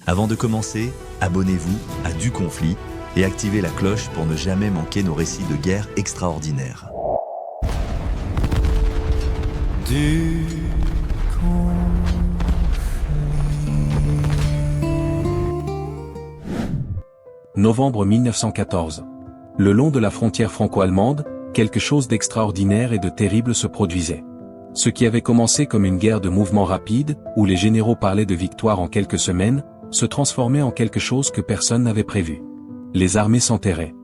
Avant de commencer, abonnez-vous à Du Conflit et activez la cloche pour ne jamais manquer nos récits de guerre extraordinaires. Du Novembre 1914. Le long de la frontière franco-allemande, quelque chose d'extraordinaire et de terrible se produisait. Ce qui avait commencé comme une guerre de mouvement rapide, où les généraux parlaient de victoire en quelques semaines, se transformait en quelque chose que personne n'avait prévu. Les armées s'enterraient.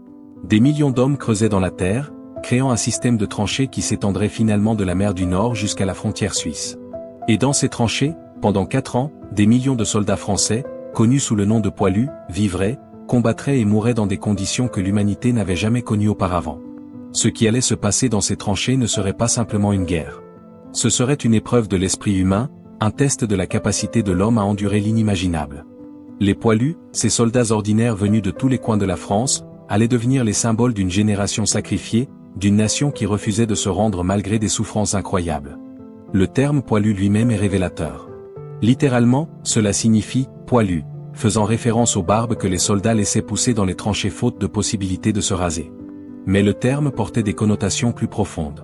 Des millions d'hommes creusaient dans la terre, créant un système de tranchées qui s'étendrait finalement de la mer du Nord jusqu'à la frontière suisse. Et dans ces tranchées, pendant 4 ans, des millions de soldats français, connus sous le nom de poilus, vivraient, combattraient et mouraient dans des conditions que l'humanité n'avait jamais connues auparavant. Ce qui allait se passer dans ces tranchées ne serait pas simplement une guerre. Ce serait une épreuve de l'esprit humain, un test de la capacité de l'homme à endurer l'inimaginable. Les poilus, ces soldats ordinaires venus de tous les coins de la France, allaient devenir les symboles d'une génération sacrifiée, d'une nation qui refusait de se rendre malgré des souffrances incroyables. Le terme poilu lui-même est révélateur. Littéralement, cela signifie « poilu », faisant référence aux barbes que les soldats laissaient pousser dans les tranchées faute de possibilité de se raser. Mais le terme portait des connotations plus profondes.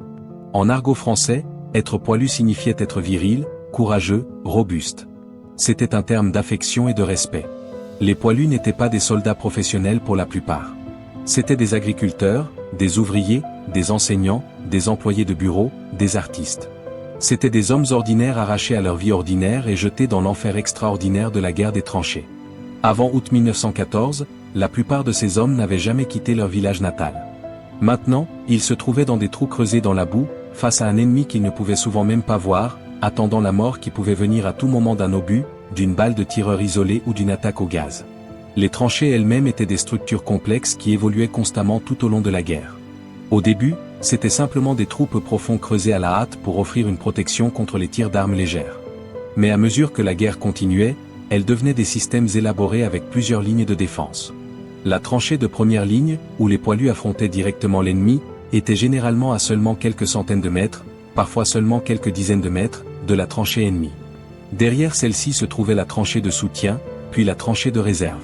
En argot français, être poilu signifiait être viril, courageux, robuste. C'était un terme d'affection et de respect. Les poilus n'étaient pas des soldats professionnels pour la plupart. C'étaient des agriculteurs, des ouvriers, des enseignants, des employés de bureau, des artistes. C'étaient des hommes ordinaires arrachés à leur vie ordinaire et jetés dans l'enfer extraordinaire de la guerre des tranchées. Avant août 1914, la plupart de ces hommes n'avaient jamais quitté leur village natal. Maintenant, ils se trouvaient dans des trous creusés dans la boue, face à un ennemi qu'ils ne pouvaient souvent même pas voir, attendant la mort qui pouvait venir à tout moment d'un obus, d'une balle de tireur isolé ou d'une attaque au gaz. Les tranchées elles-mêmes étaient des structures complexes qui évoluaient constamment tout au long de la guerre. Au début, c'était simplement des trous peu profonds creusés à la hâte pour offrir une protection contre les tirs d'armes légères. Mais à mesure que la guerre continuait, elles devenaient des systèmes élaborés avec plusieurs lignes de défense. La tranchée de première ligne, où les poilus affrontaient directement l'ennemi, était généralement à seulement quelques centaines de mètres, parfois seulement quelques dizaines de mètres, de la tranchée ennemie. Derrière celle-ci se trouvait la tranchée de soutien, puis la tranchée de réserve.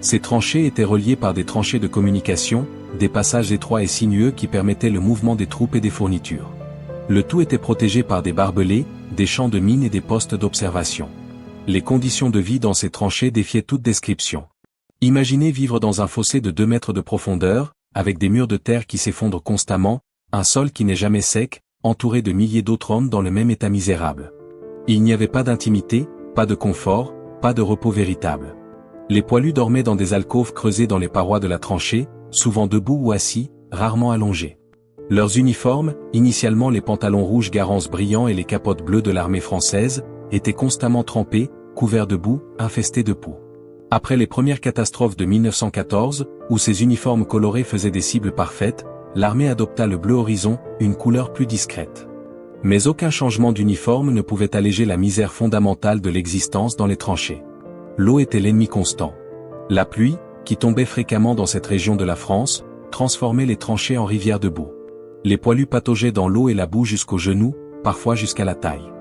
Ces tranchées étaient reliées par des tranchées de communication, des passages étroits et sinueux qui permettaient le mouvement des troupes et des fournitures. Le tout était protégé par des barbelés, des champs de mines et des postes d'observation. Les conditions de vie dans ces tranchées défiaient toute description. Imaginez vivre dans un fossé de 2 mètres de profondeur, avec des murs de terre qui s'effondrent constamment, un sol qui n'est jamais sec, entouré de milliers d'autres hommes dans le même état misérable. Il n'y avait pas d'intimité, pas de confort, pas de repos véritable. Les poilus dormaient dans des alcôves creusées dans les parois de la tranchée, souvent debout ou assis, rarement allongés. Leurs uniformes, initialement les pantalons rouges Garance brillants et les capotes bleues de l'armée française, étaient constamment trempés, couverts de boue, infestés de poux. Après les premières catastrophes de 1914, où ces uniformes colorés faisaient des cibles parfaites, l'armée adopta le bleu horizon, une couleur plus discrète. Mais aucun changement d'uniforme ne pouvait alléger la misère fondamentale de l'existence dans les tranchées. L'eau était l'ennemi constant. La pluie, qui tombait fréquemment dans cette région de la France, transformait les tranchées en rivières de boue. Les poilus pataugeaient dans l'eau et la boue jusqu'aux genoux, parfois jusqu'à la taille.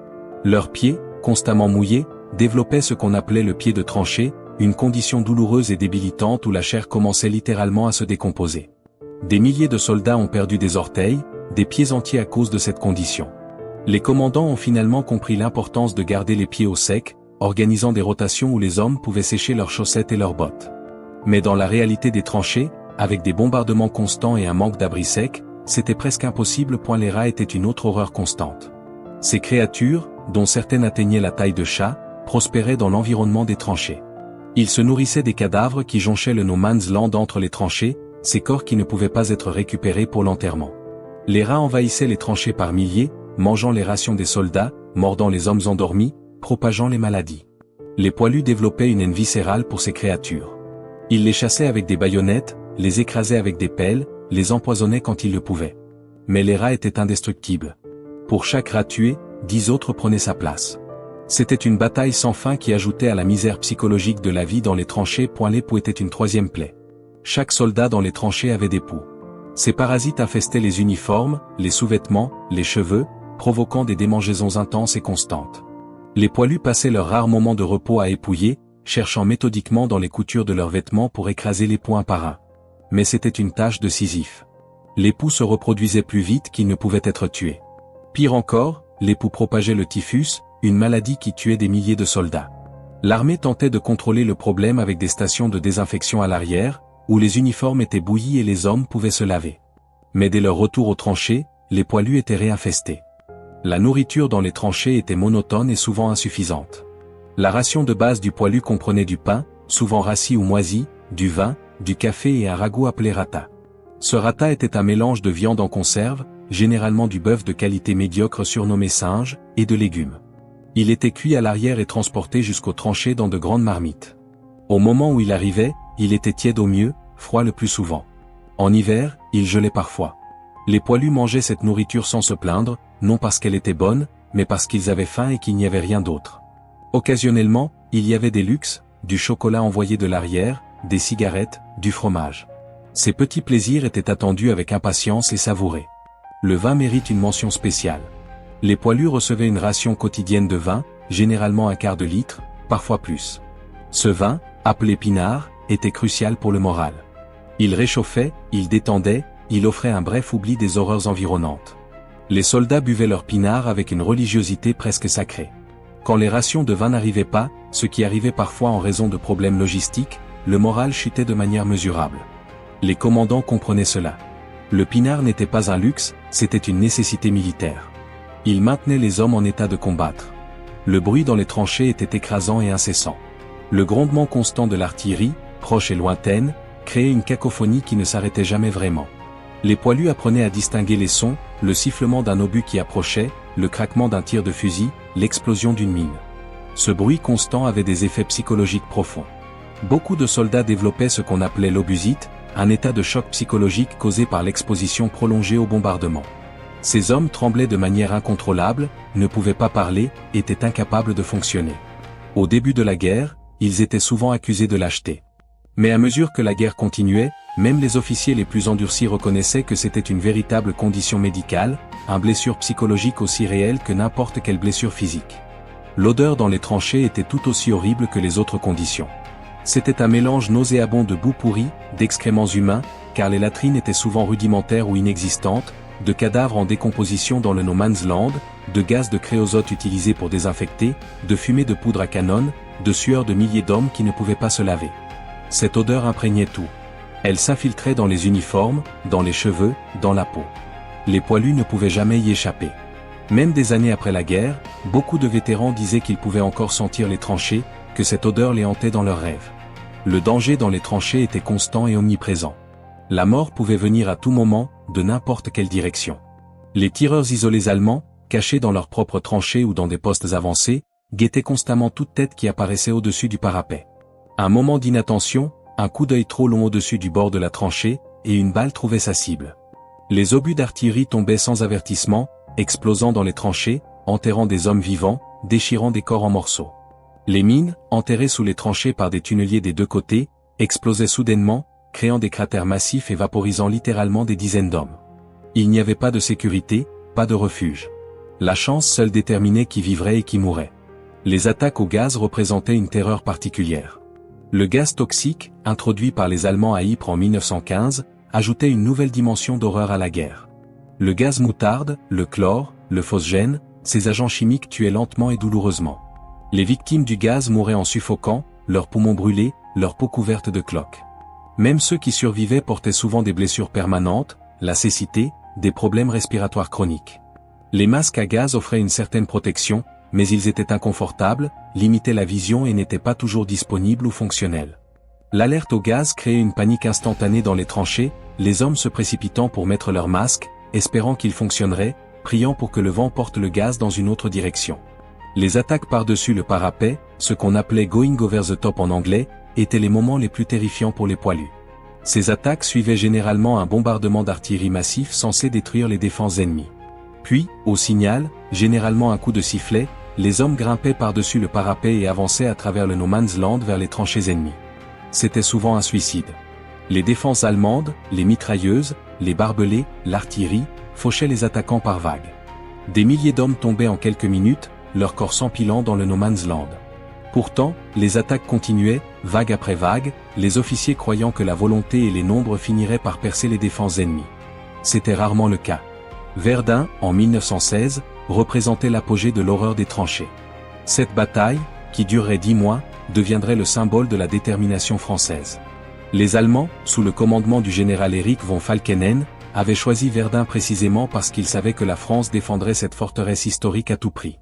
Leurs pieds, constamment mouillés, développaient ce qu'on appelait le pied de tranchée, une condition douloureuse et débilitante où la chair commençait littéralement à se décomposer. Des milliers de soldats ont perdu des orteils, des pieds entiers à cause de cette condition. Les commandants ont finalement compris l'importance de garder les pieds au sec, organisant des rotations où les hommes pouvaient sécher leurs chaussettes et leurs bottes. Mais dans la réalité des tranchées, avec des bombardements constants et un manque d'abri sec, c'était presque impossible. Les rats étaient une autre horreur constante. Ces créatures, dont certaines atteignaient la taille de chat, prospéraient dans l'environnement des tranchées. Ils se nourrissaient des cadavres qui jonchaient le no man's land entre les tranchées, ces corps qui ne pouvaient pas être récupérés pour l'enterrement. Les rats envahissaient les tranchées par milliers, mangeant les rations des soldats, mordant les hommes endormis, propageant les maladies. Les poilus développaient une haine viscérale pour ces créatures. Ils les chassaient avec des baïonnettes, les écrasaient avec des pelles, les empoisonnaient quand ils le pouvaient. Mais les rats étaient indestructibles. Pour chaque rat tué, 10 autres prenaient sa place. C'était une bataille sans fin qui ajoutait à la misère psychologique de la vie dans les tranchées. Les poux étaient une troisième plaie. Chaque soldat dans les tranchées avait des poux. Ces parasites infestaient les uniformes, les sous-vêtements, les cheveux, provoquant des démangeaisons intenses et constantes. Les poilus passaient leurs rares moments de repos à épouiller, cherchant méthodiquement dans les coutures de leurs vêtements pour écraser les poux un par un. Mais c'était une tâche de Sisyphe. Les poux se reproduisaient plus vite qu'ils ne pouvaient être tués. Pire encore, les poux propageaient le typhus, une maladie qui tuait des milliers de soldats. L'armée tentait de contrôler le problème avec des stations de désinfection à l'arrière, où les uniformes étaient bouillis et les hommes pouvaient se laver. Mais dès leur retour aux tranchées, les poilus étaient réinfestés. La nourriture dans les tranchées était monotone et souvent insuffisante. La ration de base du poilu comprenait du pain, souvent rassis ou moisi, du vin, du café et un ragoût appelé rata. Ce rata était un mélange de viande en conserve, généralement du bœuf de qualité médiocre surnommé singe, et de légumes. Il était cuit à l'arrière et transporté jusqu'aux tranchées dans de grandes marmites. Au moment où il arrivait, il était tiède au mieux, froid le plus souvent. En hiver, il gelait parfois. Les poilus mangeaient cette nourriture sans se plaindre, non parce qu'elle était bonne, mais parce qu'ils avaient faim et qu'il n'y avait rien d'autre. Occasionnellement, il y avait des luxes, du chocolat envoyé de l'arrière, des cigarettes, du fromage. Ces petits plaisirs étaient attendus avec impatience et savourés. Le vin mérite une mention spéciale. Les poilus recevaient une ration quotidienne de vin, généralement un quart de litre, parfois plus. Ce vin, appelé pinard, était crucial pour le moral. Il réchauffait, il détendait, il offrait un bref oubli des horreurs environnantes. Les soldats buvaient leur pinard avec une religiosité presque sacrée. Quand les rations de vin n'arrivaient pas, ce qui arrivait parfois en raison de problèmes logistiques, le moral chutait de manière mesurable. Les commandants comprenaient cela. Le pinard n'était pas un luxe, c'était une nécessité militaire. Il maintenait les hommes en état de combattre. Le bruit dans les tranchées était écrasant et incessant. Le grondement constant de l'artillerie, proche et lointaine, créait une cacophonie qui ne s'arrêtait jamais vraiment. Les poilus apprenaient à distinguer les sons, le sifflement d'un obus qui approchait, le craquement d'un tir de fusil, l'explosion d'une mine. Ce bruit constant avait des effets psychologiques profonds. Beaucoup de soldats développaient ce qu'on appelait l'obusite, un état de choc psychologique causé par l'exposition prolongée au bombardement. Ces hommes tremblaient de manière incontrôlable, ne pouvaient pas parler, étaient incapables de fonctionner. Au début de la guerre, ils étaient souvent accusés de lâcheté. Mais à mesure que la guerre continuait, même les officiers les plus endurcis reconnaissaient que c'était une véritable condition médicale, une blessure psychologique aussi réelle que n'importe quelle blessure physique. L'odeur dans les tranchées était tout aussi horrible que les autres conditions. C'était un mélange nauséabond de boue pourrie, d'excréments humains, car les latrines étaient souvent rudimentaires ou inexistantes, de cadavres en décomposition dans le no man's land, de gaz de créosote utilisés pour désinfecter, de fumée de poudre à canon, de sueur de milliers d'hommes qui ne pouvaient pas se laver. Cette odeur imprégnait tout. Elle s'infiltrait dans les uniformes, dans les cheveux, dans la peau. Les poilus ne pouvaient jamais y échapper. Même des années après la guerre, beaucoup de vétérans disaient qu'ils pouvaient encore sentir les tranchées, que cette odeur les hantait dans leurs rêves. Le danger dans les tranchées était constant et omniprésent. La mort pouvait venir à tout moment, de n'importe quelle direction. Les tireurs isolés allemands, cachés dans leurs propres tranchées ou dans des postes avancés, guettaient constamment toute tête qui apparaissait au-dessus du parapet. Un moment d'inattention, un coup d'œil trop long au-dessus du bord de la tranchée, et une balle trouvait sa cible. Les obus d'artillerie tombaient sans avertissement, explosant dans les tranchées, enterrant des hommes vivants, déchirant des corps en morceaux. Les mines, enterrées sous les tranchées par des tunneliers des deux côtés, explosaient soudainement, créant des cratères massifs et vaporisant littéralement des dizaines d'hommes. Il n'y avait pas de sécurité, pas de refuge. La chance seule déterminait qui vivrait et qui mourrait. Les attaques au gaz représentaient une terreur particulière. Le gaz toxique, introduit par les Allemands à Ypres en 1915, ajoutait une nouvelle dimension d'horreur à la guerre. Le gaz moutarde, le chlore, le phosgène, ces agents chimiques tuaient lentement et douloureusement. Les victimes du gaz mouraient en suffoquant, leurs poumons brûlés, leur peau couverte de cloques. Même ceux qui survivaient portaient souvent des blessures permanentes, la cécité, des problèmes respiratoires chroniques. Les masques à gaz offraient une certaine protection, mais ils étaient inconfortables, limitaient la vision et n'étaient pas toujours disponibles ou fonctionnels. L'alerte au gaz créait une panique instantanée dans les tranchées, les hommes se précipitant pour mettre leurs masques, espérant qu'ils fonctionneraient, priant pour que le vent porte le gaz dans une autre direction. Les attaques par-dessus le parapet, ce qu'on appelait going over the top en anglais, étaient les moments les plus terrifiants pour les poilus. Ces attaques suivaient généralement un bombardement d'artillerie massif censé détruire les défenses ennemies. Puis, au signal, généralement un coup de sifflet, les hommes grimpaient par-dessus le parapet et avançaient à travers le no man's land vers les tranchées ennemies. C'était souvent un suicide. Les défenses allemandes, les mitrailleuses, les barbelés, l'artillerie, fauchaient les attaquants par vagues. Des milliers d'hommes tombaient en quelques minutes, leur corps s'empilant dans le no man's land. Pourtant, les attaques continuaient, vague après vague, les officiers croyant que la volonté et les nombres finiraient par percer les défenses ennemies. C'était rarement le cas. Verdun, en 1916, représentait l'apogée de l'horreur des tranchées. Cette bataille, qui durerait 10 mois, deviendrait le symbole de la détermination française. Les Allemands, sous le commandement du général Erich von Falkenhayn, avaient choisi Verdun précisément parce qu'ils savaient que la France défendrait cette forteresse historique à tout prix.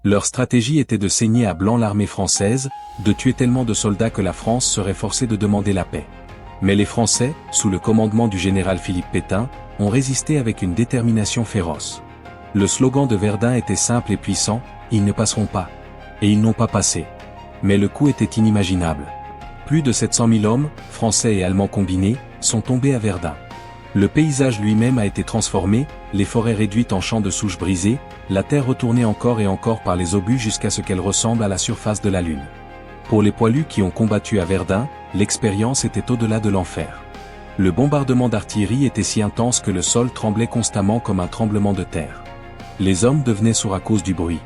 Leur stratégie était de saigner à blanc l'armée française, de tuer tellement de soldats que la France serait forcée de demander la paix. Mais les Français, sous le commandement du général Philippe Pétain, ont résisté avec une détermination féroce. Le slogan de Verdun était simple et puissant, « Ils ne passeront pas ». Et ils n'ont pas passé. Mais le coup était inimaginable. Plus de 700 000 hommes, français et allemands combinés, sont tombés à Verdun. Le paysage lui-même a été transformé, les forêts réduites en champs de souches brisés, la terre retournée encore et encore par les obus jusqu'à ce qu'elle ressemble à la surface de la Lune. Pour les poilus qui ont combattu à Verdun, l'expérience était au-delà de l'enfer. Le bombardement d'artillerie était si intense que le sol tremblait constamment comme un tremblement de terre. Les hommes devenaient sourds à cause du bruit.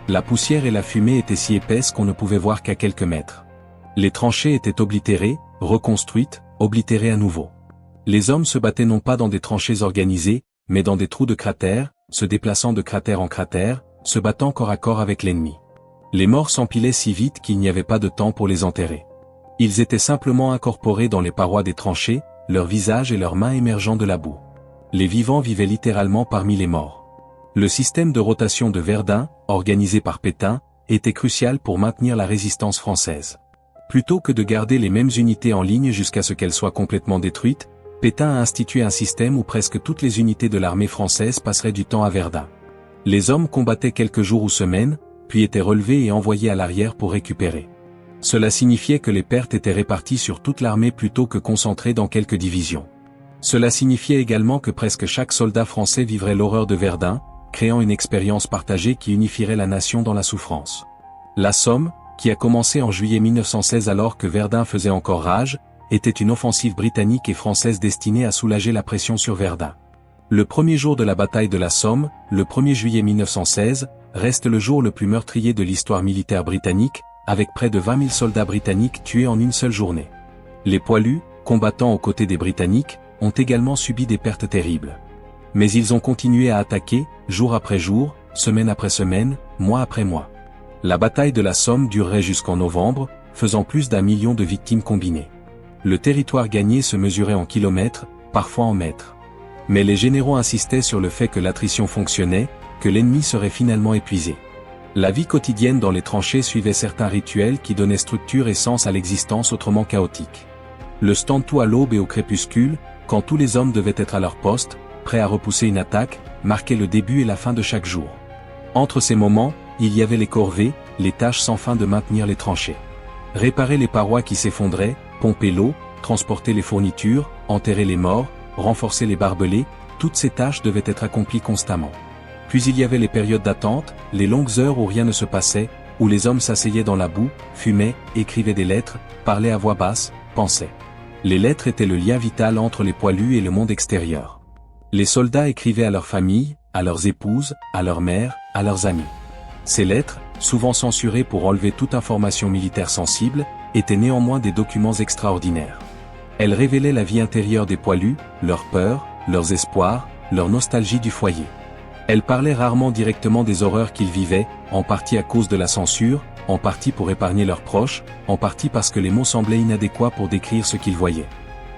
La poussière et la fumée étaient si épaisses qu'on ne pouvait voir qu'à quelques mètres. Les tranchées étaient oblitérées, reconstruites, oblitérées à nouveau. Les hommes se battaient non pas dans des tranchées organisées, mais dans des trous de cratères, se déplaçant de cratère en cratère, se battant corps à corps avec l'ennemi. Les morts s'empilaient si vite qu'il n'y avait pas de temps pour les enterrer. Ils étaient simplement incorporés dans les parois des tranchées, leurs visages et leurs mains émergeant de la boue. Les vivants vivaient littéralement parmi les morts. Le système de rotation de Verdun, organisé par Pétain, était crucial pour maintenir la résistance française. Plutôt que de garder les mêmes unités en ligne jusqu'à ce qu'elles soient complètement détruites, Pétain a institué un système où presque toutes les unités de l'armée française passeraient du temps à Verdun. Les hommes combattaient quelques jours ou semaines, puis étaient relevés et envoyés à l'arrière pour récupérer. Cela signifiait que les pertes étaient réparties sur toute l'armée plutôt que concentrées dans quelques divisions. Cela signifiait également que presque chaque soldat français vivrait l'horreur de Verdun, créant une expérience partagée qui unifierait la nation dans la souffrance. La Somme, qui a commencé en juillet 1916 alors que Verdun faisait encore rage, était une offensive britannique et française destinée à soulager la pression sur Verdun. Le premier jour de la bataille de la Somme, le 1er juillet 1916, reste le jour le plus meurtrier de l'histoire militaire britannique, avec près de 20 000 soldats britanniques tués en une seule journée. Les poilus, combattant aux côtés des Britanniques, ont également subi des pertes terribles. Mais ils ont continué à attaquer, jour après jour, semaine après semaine, mois après mois. La bataille de la Somme durerait jusqu'en novembre, faisant plus d'1 million de victimes combinées. Le territoire gagné se mesurait en kilomètres, parfois en mètres. Mais les généraux insistaient sur le fait que l'attrition fonctionnait, que l'ennemi serait finalement épuisé. La vie quotidienne dans les tranchées suivait certains rituels qui donnaient structure et sens à l'existence autrement chaotique. Le stand-to à l'aube et au crépuscule, quand tous les hommes devaient être à leur poste, prêts à repousser une attaque, marquait le début et la fin de chaque jour. Entre ces moments, il y avait les corvées, les tâches sans fin de maintenir les tranchées. Réparer les parois qui s'effondraient, pomper l'eau, transporter les fournitures, enterrer les morts, renforcer les barbelés, toutes ces tâches devaient être accomplies constamment. Puis il y avait les périodes d'attente, les longues heures où rien ne se passait, où les hommes s'asseyaient dans la boue, fumaient, écrivaient des lettres, parlaient à voix basse, pensaient. Les lettres étaient le lien vital entre les poilus et le monde extérieur. Les soldats écrivaient à leurs familles, à leurs épouses, à leurs mères, à leurs amis. Ces lettres, souvent censurées pour enlever toute information militaire sensible, étaient néanmoins des documents extraordinaires. Elles révélaient la vie intérieure des poilus, leurs peurs, leurs espoirs, leur nostalgie du foyer. Elles parlaient rarement directement des horreurs qu'ils vivaient, en partie à cause de la censure, en partie pour épargner leurs proches, en partie parce que les mots semblaient inadéquats pour décrire ce qu'ils voyaient.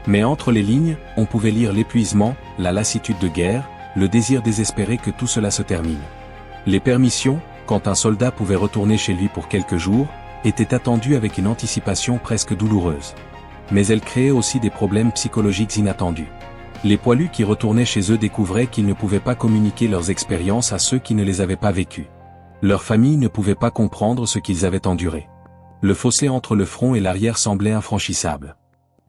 Mais entre les lignes, on pouvait lire l'épuisement, la lassitude de guerre, le désir désespéré que tout cela se termine. Les permissions, quand un soldat pouvait retourner chez lui pour quelques jours, étaient attendues avec une anticipation presque douloureuse. Mais elles créaient aussi des problèmes psychologiques inattendus. Les poilus qui retournaient chez eux découvraient qu'ils ne pouvaient pas communiquer leurs expériences à ceux qui ne les avaient pas vécues. Leurs familles ne pouvaient pas comprendre ce qu'ils avaient enduré. Le fossé entre le front et l'arrière semblait infranchissable.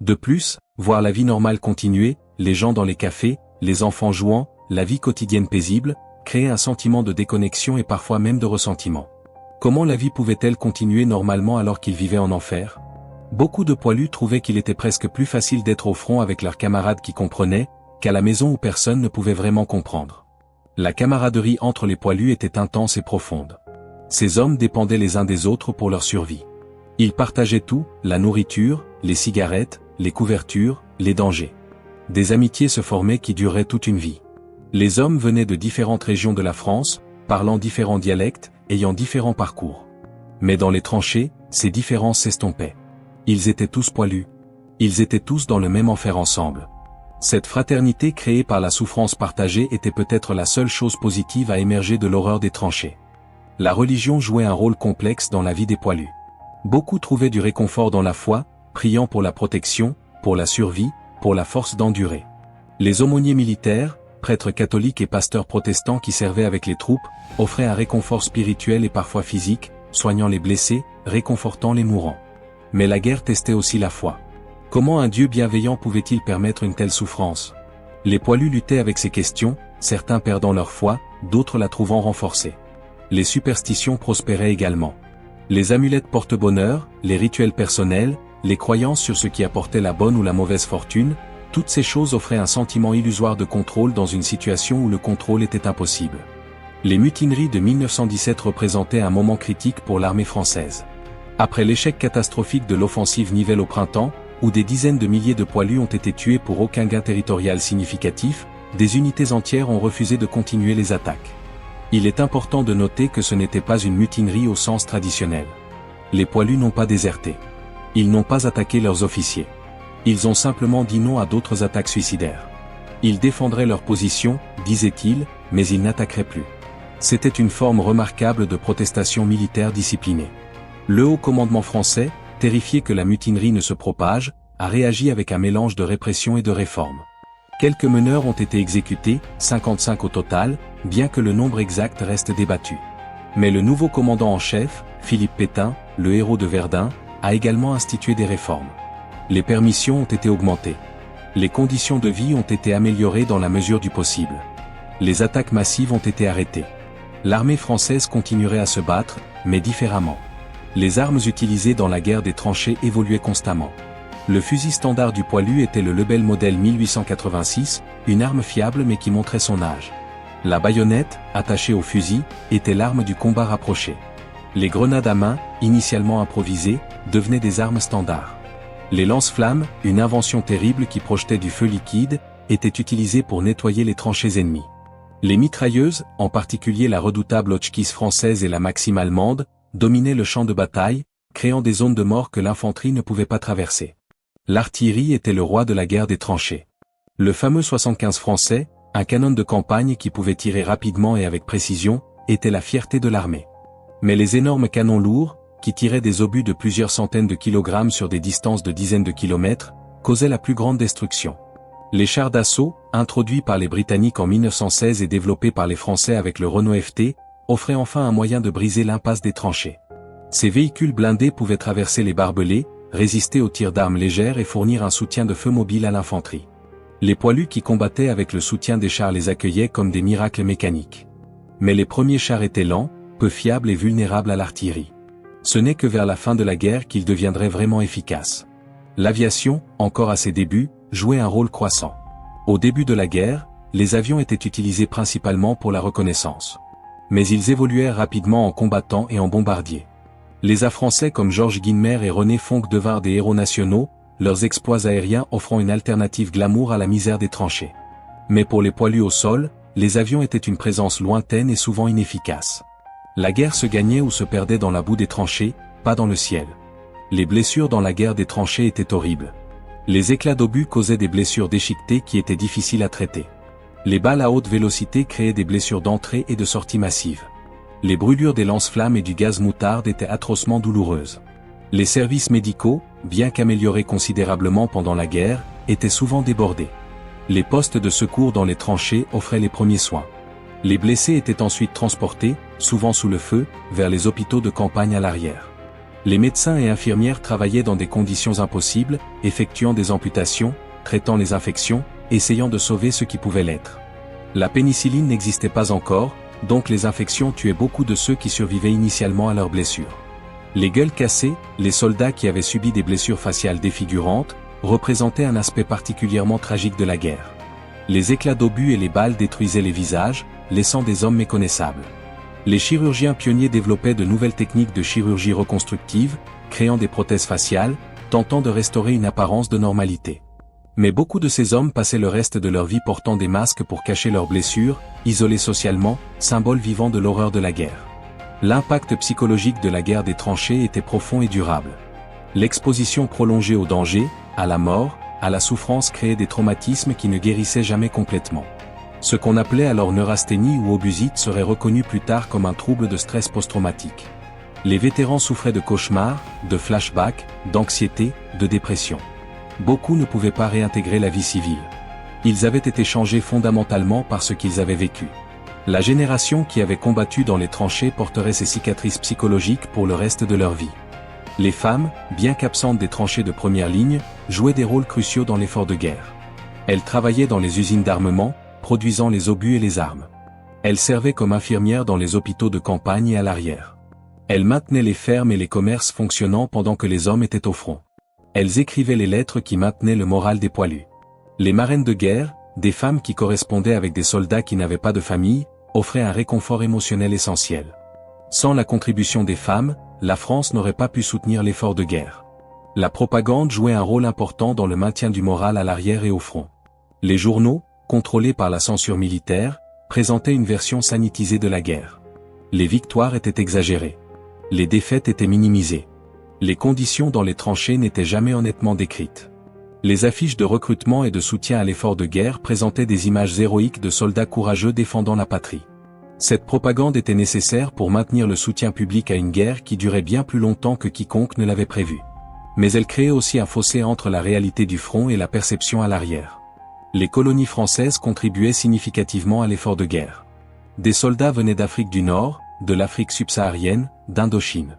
De plus, voir la vie normale continuer, les gens dans les cafés, les enfants jouant, la vie quotidienne paisible, créait un sentiment de déconnexion et parfois même de ressentiment. Comment la vie pouvait-elle continuer normalement alors qu'ils vivaient en enfer ? Beaucoup de poilus trouvaient qu'il était presque plus facile d'être au front avec leurs camarades qui comprenaient, qu'à la maison où personne ne pouvait vraiment comprendre. La camaraderie entre les poilus était intense et profonde. Ces hommes dépendaient les uns des autres pour leur survie. Ils partageaient tout, la nourriture, les cigarettes, les couvertures, les dangers. Des amitiés se formaient qui dureraient toute une vie. Les hommes venaient de différentes régions de la France, parlant différents dialectes, ayant différents parcours. Mais dans les tranchées, ces différences s'estompaient. Ils étaient tous poilus. Ils étaient tous dans le même enfer ensemble. Cette fraternité créée par la souffrance partagée était peut-être la seule chose positive à émerger de l'horreur des tranchées. La religion jouait un rôle complexe dans la vie des poilus. Beaucoup trouvaient du réconfort dans la foi, priant pour la protection, pour la survie, pour la force d'endurer. Les aumôniers militaires, prêtres catholiques et pasteurs protestants qui servaient avec les troupes, offraient un réconfort spirituel et parfois physique, soignant les blessés, réconfortant les mourants. Mais la guerre testait aussi la foi. Comment un Dieu bienveillant pouvait-il permettre une telle souffrance? Les poilus luttaient avec ces questions, certains perdant leur foi, d'autres la trouvant renforcée. Les superstitions prospéraient également. Les amulettes porte-bonheur, les rituels personnels, les croyances sur ce qui apportait la bonne ou la mauvaise fortune, toutes ces choses offraient un sentiment illusoire de contrôle dans une situation où le contrôle était impossible. Les mutineries de 1917 représentaient un moment critique pour l'armée française. Après l'échec catastrophique de l'offensive Nivelle au printemps, où des dizaines de milliers de poilus ont été tués pour aucun gain territorial significatif, des unités entières ont refusé de continuer les attaques. Il est important de noter que ce n'était pas une mutinerie au sens traditionnel. Les poilus n'ont pas déserté. Ils n'ont pas attaqué leurs officiers. Ils ont simplement dit non à d'autres attaques suicidaires. Ils défendraient leur position, disaient-ils, mais ils n'attaqueraient plus. C'était une forme remarquable de protestation militaire disciplinée. Le haut commandement français, terrifié que la mutinerie ne se propage, a réagi avec un mélange de répression et de réforme. Quelques meneurs ont été exécutés, 55 au total, bien que le nombre exact reste débattu. Mais le nouveau commandant en chef, Philippe Pétain, le héros de Verdun, a également institué des réformes. Les permissions ont été augmentées. Les conditions de vie ont été améliorées dans la mesure du possible. Les attaques massives ont été arrêtées. L'armée française continuerait à se battre, mais différemment. Les armes utilisées dans la guerre des tranchées évoluaient constamment. Le fusil standard du poilu était le Lebel modèle 1886, une arme fiable mais qui montrait son âge. La baïonnette, attachée au fusil, était l'arme du combat rapproché. Les grenades à main, initialement improvisées, devenaient des armes standards. Les lance-flammes, une invention terrible qui projetait du feu liquide, étaient utilisées pour nettoyer les tranchées ennemies. Les mitrailleuses, en particulier la redoutable Hotchkiss française et la Maxim allemande, dominaient le champ de bataille, créant des zones de mort que l'infanterie ne pouvait pas traverser. L'artillerie était le roi de la guerre des tranchées. Le fameux 75 français, un canon de campagne qui pouvait tirer rapidement et avec précision, était la fierté de l'armée. Mais les énormes canons lourds, qui tiraient des obus de plusieurs centaines de kilogrammes sur des distances de dizaines de kilomètres, causaient la plus grande destruction. Les chars d'assaut, introduits par les Britanniques en 1916 et développés par les Français avec le Renault FT, offraient enfin un moyen de briser l'impasse des tranchées. Ces véhicules blindés pouvaient traverser les barbelés, résister aux tirs d'armes légères et fournir un soutien de feu mobile à l'infanterie. Les poilus qui combattaient avec le soutien des chars les accueillaient comme des miracles mécaniques. Mais les premiers chars étaient lents, peu fiables et vulnérables à l'artillerie. Ce n'est que vers la fin de la guerre qu'ils deviendraient vraiment efficaces. L'aviation, encore à ses débuts, jouait un rôle croissant. Au début de la guerre, les avions étaient utilisés principalement pour la reconnaissance. Mais ils évoluèrent rapidement en combattants et en bombardiers. Les A français comme Georges Guinemer et René Fonck devinrent des héros nationaux, leurs exploits aériens offrant une alternative glamour à la misère des tranchées. Mais pour les poilus au sol, les avions étaient une présence lointaine et souvent inefficace. La guerre se gagnait ou se perdait dans la boue des tranchées, pas dans le ciel. Les blessures dans la guerre des tranchées étaient horribles. Les éclats d'obus causaient des blessures déchiquetées qui étaient difficiles à traiter. Les balles à haute vélocité créaient des blessures d'entrée et de sortie massives. Les brûlures des lance-flammes et du gaz moutarde étaient atrocement douloureuses. Les services médicaux, bien qu'améliorés considérablement pendant la guerre, étaient souvent débordés. Les postes de secours dans les tranchées offraient les premiers soins. Les blessés étaient ensuite transportés, souvent sous le feu, vers les hôpitaux de campagne à l'arrière. Les médecins et infirmières travaillaient dans des conditions impossibles, effectuant des amputations, traitant les infections, essayant de sauver ce qui pouvait l'être. La pénicilline n'existait pas encore, donc les infections tuaient beaucoup de ceux qui survivaient initialement à leurs blessures. Les gueules cassées, les soldats qui avaient subi des blessures faciales défigurantes, représentaient un aspect particulièrement tragique de la guerre. Les éclats d'obus et les balles détruisaient les visages, laissant des hommes méconnaissables. Les chirurgiens pionniers développaient de nouvelles techniques de chirurgie reconstructive, créant des prothèses faciales, tentant de restaurer une apparence de normalité. Mais beaucoup de ces hommes passaient le reste de leur vie portant des masques pour cacher leurs blessures, isolés socialement, symbole vivant de l'horreur de la guerre. L'impact psychologique de la guerre des tranchées était profond et durable. L'exposition prolongée au danger, à la mort, à la souffrance créait des traumatismes qui ne guérissaient jamais complètement. Ce qu'on appelait alors neurasthénie ou obusite serait reconnu plus tard comme un trouble de stress post-traumatique. Les vétérans souffraient de cauchemars, de flashbacks, d'anxiété, de dépression. Beaucoup ne pouvaient pas réintégrer la vie civile. Ils avaient été changés fondamentalement par ce qu'ils avaient vécu. La génération qui avait combattu dans les tranchées porterait ces cicatrices psychologiques pour le reste de leur vie. Les femmes, bien qu'absentes des tranchées de première ligne, jouaient des rôles cruciaux dans l'effort de guerre. Elles travaillaient dans les usines d'armement, produisant les obus et les armes. Elles servaient comme infirmières dans les hôpitaux de campagne et à l'arrière. Elles maintenaient les fermes et les commerces fonctionnant pendant que les hommes étaient au front. Elles écrivaient les lettres qui maintenaient le moral des poilus. Les marraines de guerre, des femmes qui correspondaient avec des soldats qui n'avaient pas de famille, offraient un réconfort émotionnel essentiel. Sans la contribution des femmes, la France n'aurait pas pu soutenir l'effort de guerre. La propagande jouait un rôle important dans le maintien du moral à l'arrière et au front. Les journaux, contrôlés par la censure militaire, présentaient une version sanitisée de la guerre. Les victoires étaient exagérées. Les défaites étaient minimisées. Les conditions dans les tranchées n'étaient jamais honnêtement décrites. Les affiches de recrutement et de soutien à l'effort de guerre présentaient des images héroïques de soldats courageux défendant la patrie. Cette propagande était nécessaire pour maintenir le soutien public à une guerre qui durait bien plus longtemps que quiconque ne l'avait prévu. Mais elle créait aussi un fossé entre la réalité du front et la perception à l'arrière. Les colonies françaises contribuaient significativement à l'effort de guerre. Des soldats venaient d'Afrique du Nord, de l'Afrique subsaharienne, d'Indochine.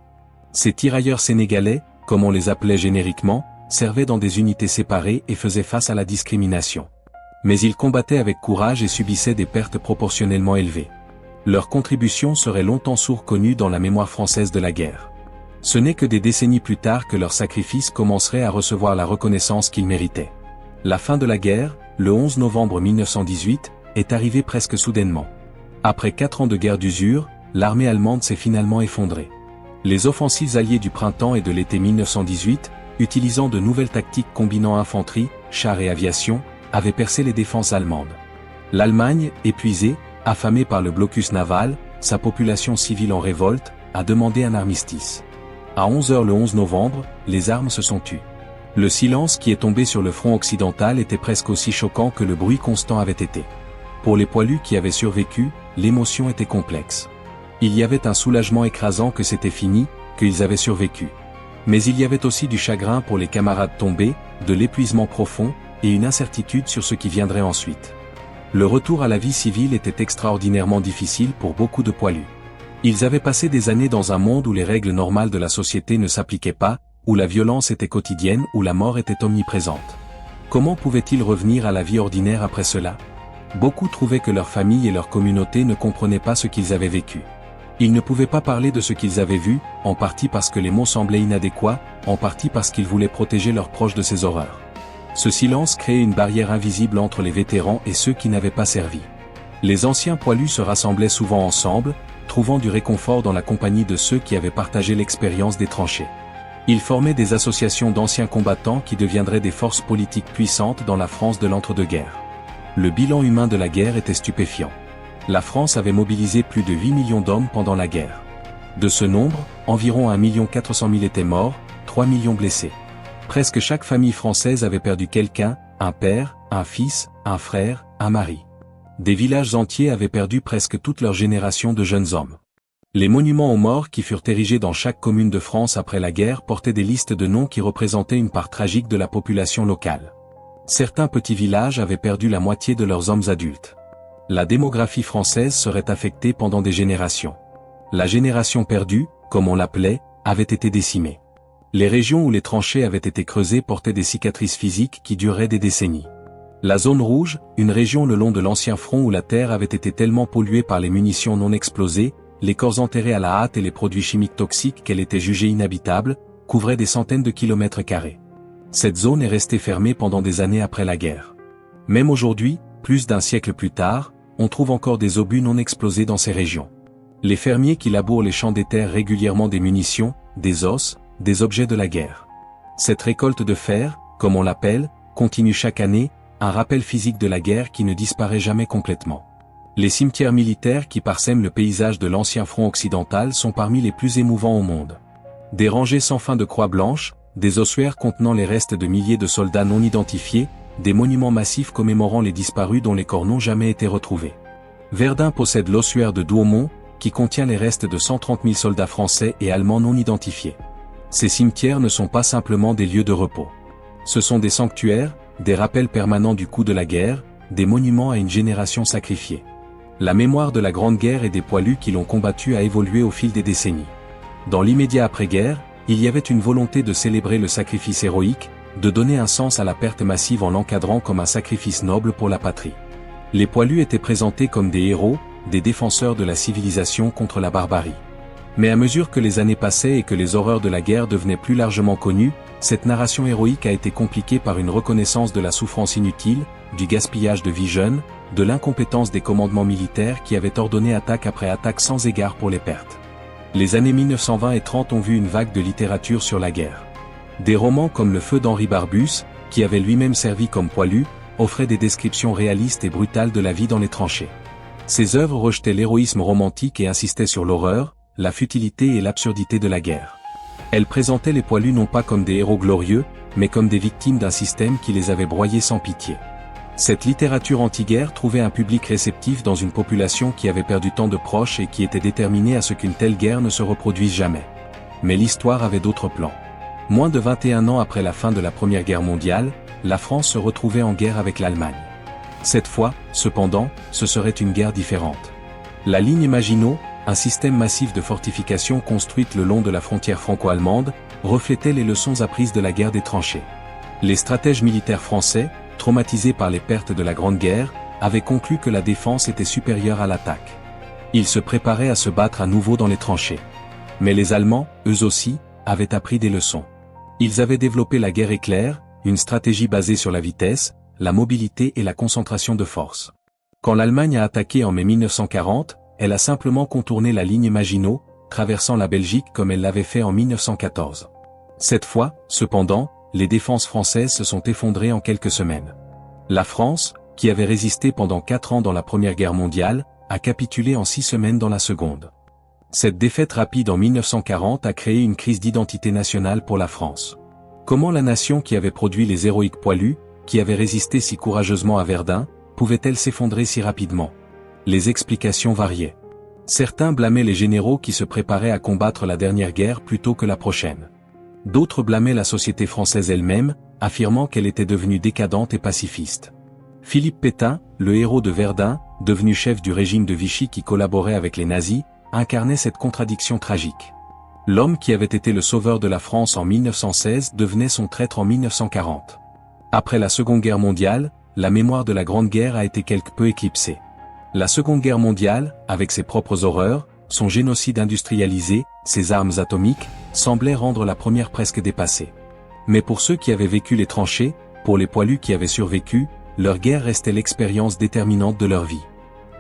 Ces tirailleurs sénégalais, comme on les appelait génériquement, servaient dans des unités séparées et faisaient face à la discrimination. Mais ils combattaient avec courage et subissaient des pertes proportionnellement élevées. Leur contribution serait longtemps sourd connue dans la mémoire française de la guerre. Ce n'est que des décennies plus tard que leurs sacrifices commenceraient à recevoir la reconnaissance qu'ils méritaient. La fin de la guerre, le 11 novembre 1918, est arrivée presque soudainement. Après 4 ans de guerre d'usure, l'armée allemande s'est finalement effondrée. Les offensives alliées du printemps et de l'été 1918, utilisant de nouvelles tactiques combinant infanterie, chars et aviation, avaient percé les défenses allemandes. L'Allemagne, épuisée, affamée par le blocus naval, sa population civile en révolte, a demandé un armistice. À 11h le 11 novembre, les armes se sont tues. Le silence qui est tombé sur le front occidental était presque aussi choquant que le bruit constant avait été. Pour les poilus qui avaient survécu, l'émotion était complexe. Il y avait un soulagement écrasant que c'était fini, qu'ils avaient survécu. Mais il y avait aussi du chagrin pour les camarades tombés, de l'épuisement profond, et une incertitude sur ce qui viendrait ensuite. Le retour à la vie civile était extraordinairement difficile pour beaucoup de poilus. Ils avaient passé des années dans un monde où les règles normales de la société ne s'appliquaient pas, où la violence était quotidienne, où la mort était omniprésente. Comment pouvaient-ils revenir à la vie ordinaire après cela? Beaucoup trouvaient que leur famille et leur communauté ne comprenaient pas ce qu'ils avaient vécu. Ils ne pouvaient pas parler de ce qu'ils avaient vu, en partie parce que les mots semblaient inadéquats, en partie parce qu'ils voulaient protéger leurs proches de ces horreurs. Ce silence créait une barrière invisible entre les vétérans et ceux qui n'avaient pas servi. Les anciens poilus se rassemblaient souvent ensemble, trouvant du réconfort dans la compagnie de ceux qui avaient partagé l'expérience des tranchées. Ils formaient des associations d'anciens combattants qui deviendraient des forces politiques puissantes dans la France de l'entre-deux-guerres. Le bilan humain de la guerre était stupéfiant. La France avait mobilisé plus de 8 millions d'hommes pendant la guerre. De ce nombre, environ 1 400 000 étaient morts, 3 millions blessés. Presque chaque famille française avait perdu quelqu'un, un père, un fils, un frère, un mari. Des villages entiers avaient perdu presque toute leur génération de jeunes hommes. Les monuments aux morts qui furent érigés dans chaque commune de France après la guerre portaient des listes de noms qui représentaient une part tragique de la population locale. Certains petits villages avaient perdu la moitié de leurs hommes adultes. La démographie française serait affectée pendant des générations. La génération perdue, comme on l'appelait, avait été décimée. Les régions où les tranchées avaient été creusées portaient des cicatrices physiques qui duraient des décennies. La zone rouge, une région le long de l'ancien front où la terre avait été tellement polluée par les munitions non explosées, les corps enterrés à la hâte et les produits chimiques toxiques qu'elle était jugée inhabitable, couvrait des centaines de kilomètres carrés. Cette zone est restée fermée pendant des années après la guerre. Même aujourd'hui, plus d'un siècle plus tard, on trouve encore des obus non explosés dans ces régions. Les fermiers qui labourent les champs déterrent régulièrement des munitions, des os, des objets de la guerre. Cette récolte de fer, comme on l'appelle, continue chaque année, un rappel physique de la guerre qui ne disparaît jamais complètement. Les cimetières militaires qui parsèment le paysage de l'ancien front occidental sont parmi les plus émouvants au monde. Des rangées sans fin de croix blanches, des ossuaires contenant les restes de milliers de soldats non identifiés, des monuments massifs commémorant les disparus dont les corps n'ont jamais été retrouvés. Verdun possède l'ossuaire de Douaumont, qui contient les restes de 130 000 soldats français et allemands non identifiés. Ces cimetières ne sont pas simplement des lieux de repos. Ce sont des sanctuaires, des rappels permanents du coût de la guerre, des monuments à une génération sacrifiée. La mémoire de la Grande Guerre et des poilus qui l'ont combattue a évolué au fil des décennies. Dans l'immédiat après-guerre, il y avait une volonté de célébrer le sacrifice héroïque, de donner un sens à la perte massive en l'encadrant comme un sacrifice noble pour la patrie. Les poilus étaient présentés comme des héros, des défenseurs de la civilisation contre la barbarie. Mais à mesure que les années passaient et que les horreurs de la guerre devenaient plus largement connues, cette narration héroïque a été compliquée par une reconnaissance de la souffrance inutile, du gaspillage de vie jeunes, de l'incompétence des commandements militaires qui avaient ordonné attaque après attaque sans égard pour les pertes. Les années 1920 et 30 ont vu une vague de littérature sur la guerre. Des romans comme Le Feu d'Henri Barbus, qui avait lui-même servi comme poilu, offraient des descriptions réalistes et brutales de la vie dans les tranchées. Ces œuvres rejetaient l'héroïsme romantique et insistaient sur l'horreur, la futilité et l'absurdité de la guerre. Elles présentaient les poilus non pas comme des héros glorieux, mais comme des victimes d'un système qui les avait broyés sans pitié. Cette littérature anti-guerre trouvait un public réceptif dans une population qui avait perdu tant de proches et qui était déterminée à ce qu'une telle guerre ne se reproduise jamais. Mais l'histoire avait d'autres plans. Moins de 21 ans après la fin de la Première Guerre mondiale, la France se retrouvait en guerre avec l'Allemagne. Cette fois, cependant, ce serait une guerre différente. La ligne Maginot, un système massif de fortifications construites le long de la frontière franco-allemande, reflétait les leçons apprises de la guerre des tranchées. Les stratèges militaires français, traumatisés par les pertes de la Grande Guerre, avaient conclu que la défense était supérieure à l'attaque. Ils se préparaient à se battre à nouveau dans les tranchées. Mais les Allemands, eux aussi, avaient appris des leçons. Ils avaient développé la guerre éclair, une stratégie basée sur la vitesse, la mobilité et la concentration de force. Quand l'Allemagne a attaqué en mai 1940, elle a simplement contourné la ligne Maginot, traversant la Belgique comme elle l'avait fait en 1914. Cette fois, cependant, les défenses françaises se sont effondrées en quelques semaines. La France, qui avait résisté pendant 4 ans dans la Première Guerre mondiale, a capitulé en 6 semaines dans la Seconde. Cette défaite rapide en 1940 a créé une crise d'identité nationale pour la France. Comment la nation qui avait produit les héroïques poilus, qui avait résisté si courageusement à Verdun, pouvait-elle s'effondrer si rapidement? Les explications variaient. Certains blâmaient les généraux qui se préparaient à combattre la dernière guerre plutôt que la prochaine. D'autres blâmaient la société française elle-même, affirmant qu'elle était devenue décadente et pacifiste. Philippe Pétain, le héros de Verdun, devenu chef du régime de Vichy qui collaborait avec les nazis, incarnait cette contradiction tragique. L'homme qui avait été le sauveur de la France en 1916 devenait son traître en 1940. Après la Seconde Guerre mondiale, la mémoire de la Grande Guerre a été quelque peu éclipsée. La Seconde Guerre mondiale, avec ses propres horreurs, son génocide industrialisé, ses armes atomiques, semblait rendre la première presque dépassée. Mais pour ceux qui avaient vécu les tranchées, pour les poilus qui avaient survécu, leur guerre restait l'expérience déterminante de leur vie.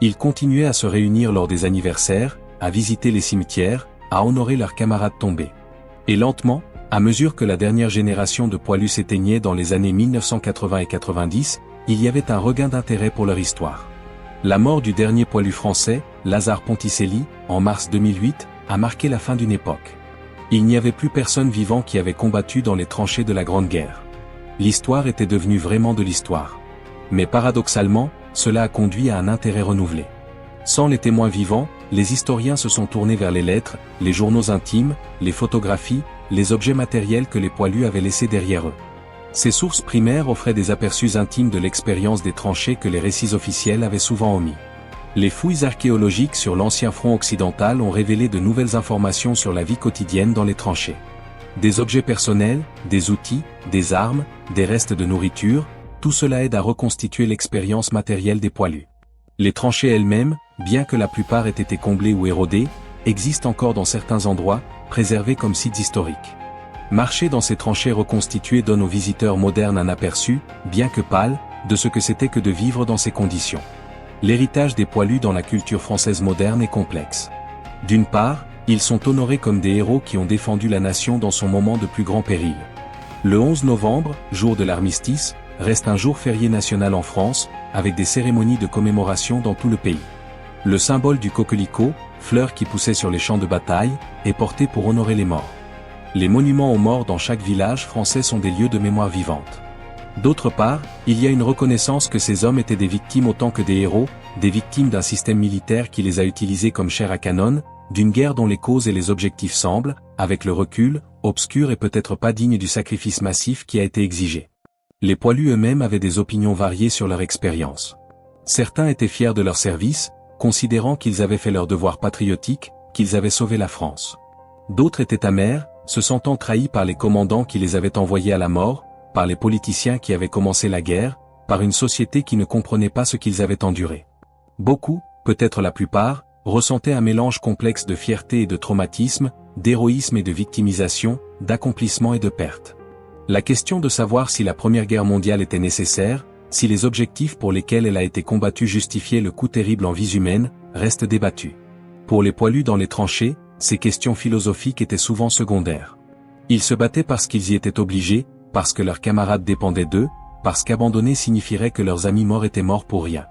Ils continuaient à se réunir lors des anniversaires, à visiter les cimetières, à honorer leurs camarades tombés. Et lentement, à mesure que la dernière génération de poilus s'éteignait dans les années 1980 et 90, il y avait un regain d'intérêt pour leur histoire. La mort du dernier poilu français, Lazare Ponticelli, en mars 2008, a marqué la fin d'une époque. Il n'y avait plus personne vivant qui avait combattu dans les tranchées de la Grande Guerre. L'histoire était devenue vraiment de l'histoire. Mais paradoxalement, cela a conduit à un intérêt renouvelé. Sans les témoins vivants, les historiens se sont tournés vers les lettres, les journaux intimes, les photographies, les objets matériels que les poilus avaient laissés derrière eux. Ces sources primaires offraient des aperçus intimes de l'expérience des tranchées que les récits officiels avaient souvent omis. Les fouilles archéologiques sur l'ancien front occidental ont révélé de nouvelles informations sur la vie quotidienne dans les tranchées. Des objets personnels, des outils, des armes, des restes de nourriture, tout cela aide à reconstituer l'expérience matérielle des poilus. Les tranchées elles-mêmes, bien que la plupart aient été comblées ou érodées, existent encore dans certains endroits, préservés comme sites historiques. Marcher dans ces tranchées reconstituées donne aux visiteurs modernes un aperçu, bien que pâle, de ce que c'était que de vivre dans ces conditions. L'héritage des poilus dans la culture française moderne est complexe. D'une part, Ils sont honorés comme des héros qui ont défendu la nation dans son moment de plus grand péril. Le 11 novembre, jour de l'armistice, reste un jour férié national en France, avec des cérémonies de commémoration dans tout le pays. Le symbole du coquelicot, fleur qui poussait sur les champs de bataille, est porté pour honorer les morts. Les monuments aux morts dans chaque village français sont des lieux de mémoire vivante. D'autre part, il y a une reconnaissance que ces hommes étaient des victimes autant que des héros, des victimes d'un système militaire qui les a utilisés comme chair à canon, d'une guerre dont les causes et les objectifs semblent, avec le recul, obscurs et peut-être pas dignes du sacrifice massif qui a été exigé. Les poilus eux-mêmes avaient des opinions variées sur leur expérience. Certains étaient fiers de leur service, considérant qu'ils avaient fait leur devoir patriotique, qu'ils avaient sauvé la France. D'autres étaient amers, se sentant trahis par les commandants qui les avaient envoyés à la mort, par les politiciens qui avaient commencé la guerre, par une société qui ne comprenait pas ce qu'ils avaient enduré. Beaucoup, peut-être la plupart, ressentaient un mélange complexe de fierté et de traumatisme, d'héroïsme et de victimisation, d'accomplissement et de perte. La question de savoir si la Première Guerre mondiale était nécessaire, si les objectifs pour lesquels elle a été combattue justifiaient le coût terrible en vies humaines, reste débattue. Pour les poilus dans les tranchées, ces questions philosophiques étaient souvent secondaires. Ils se battaient parce qu'ils y étaient obligés, parce que leurs camarades dépendaient d'eux, parce qu'abandonner signifierait que leurs amis morts étaient morts pour rien.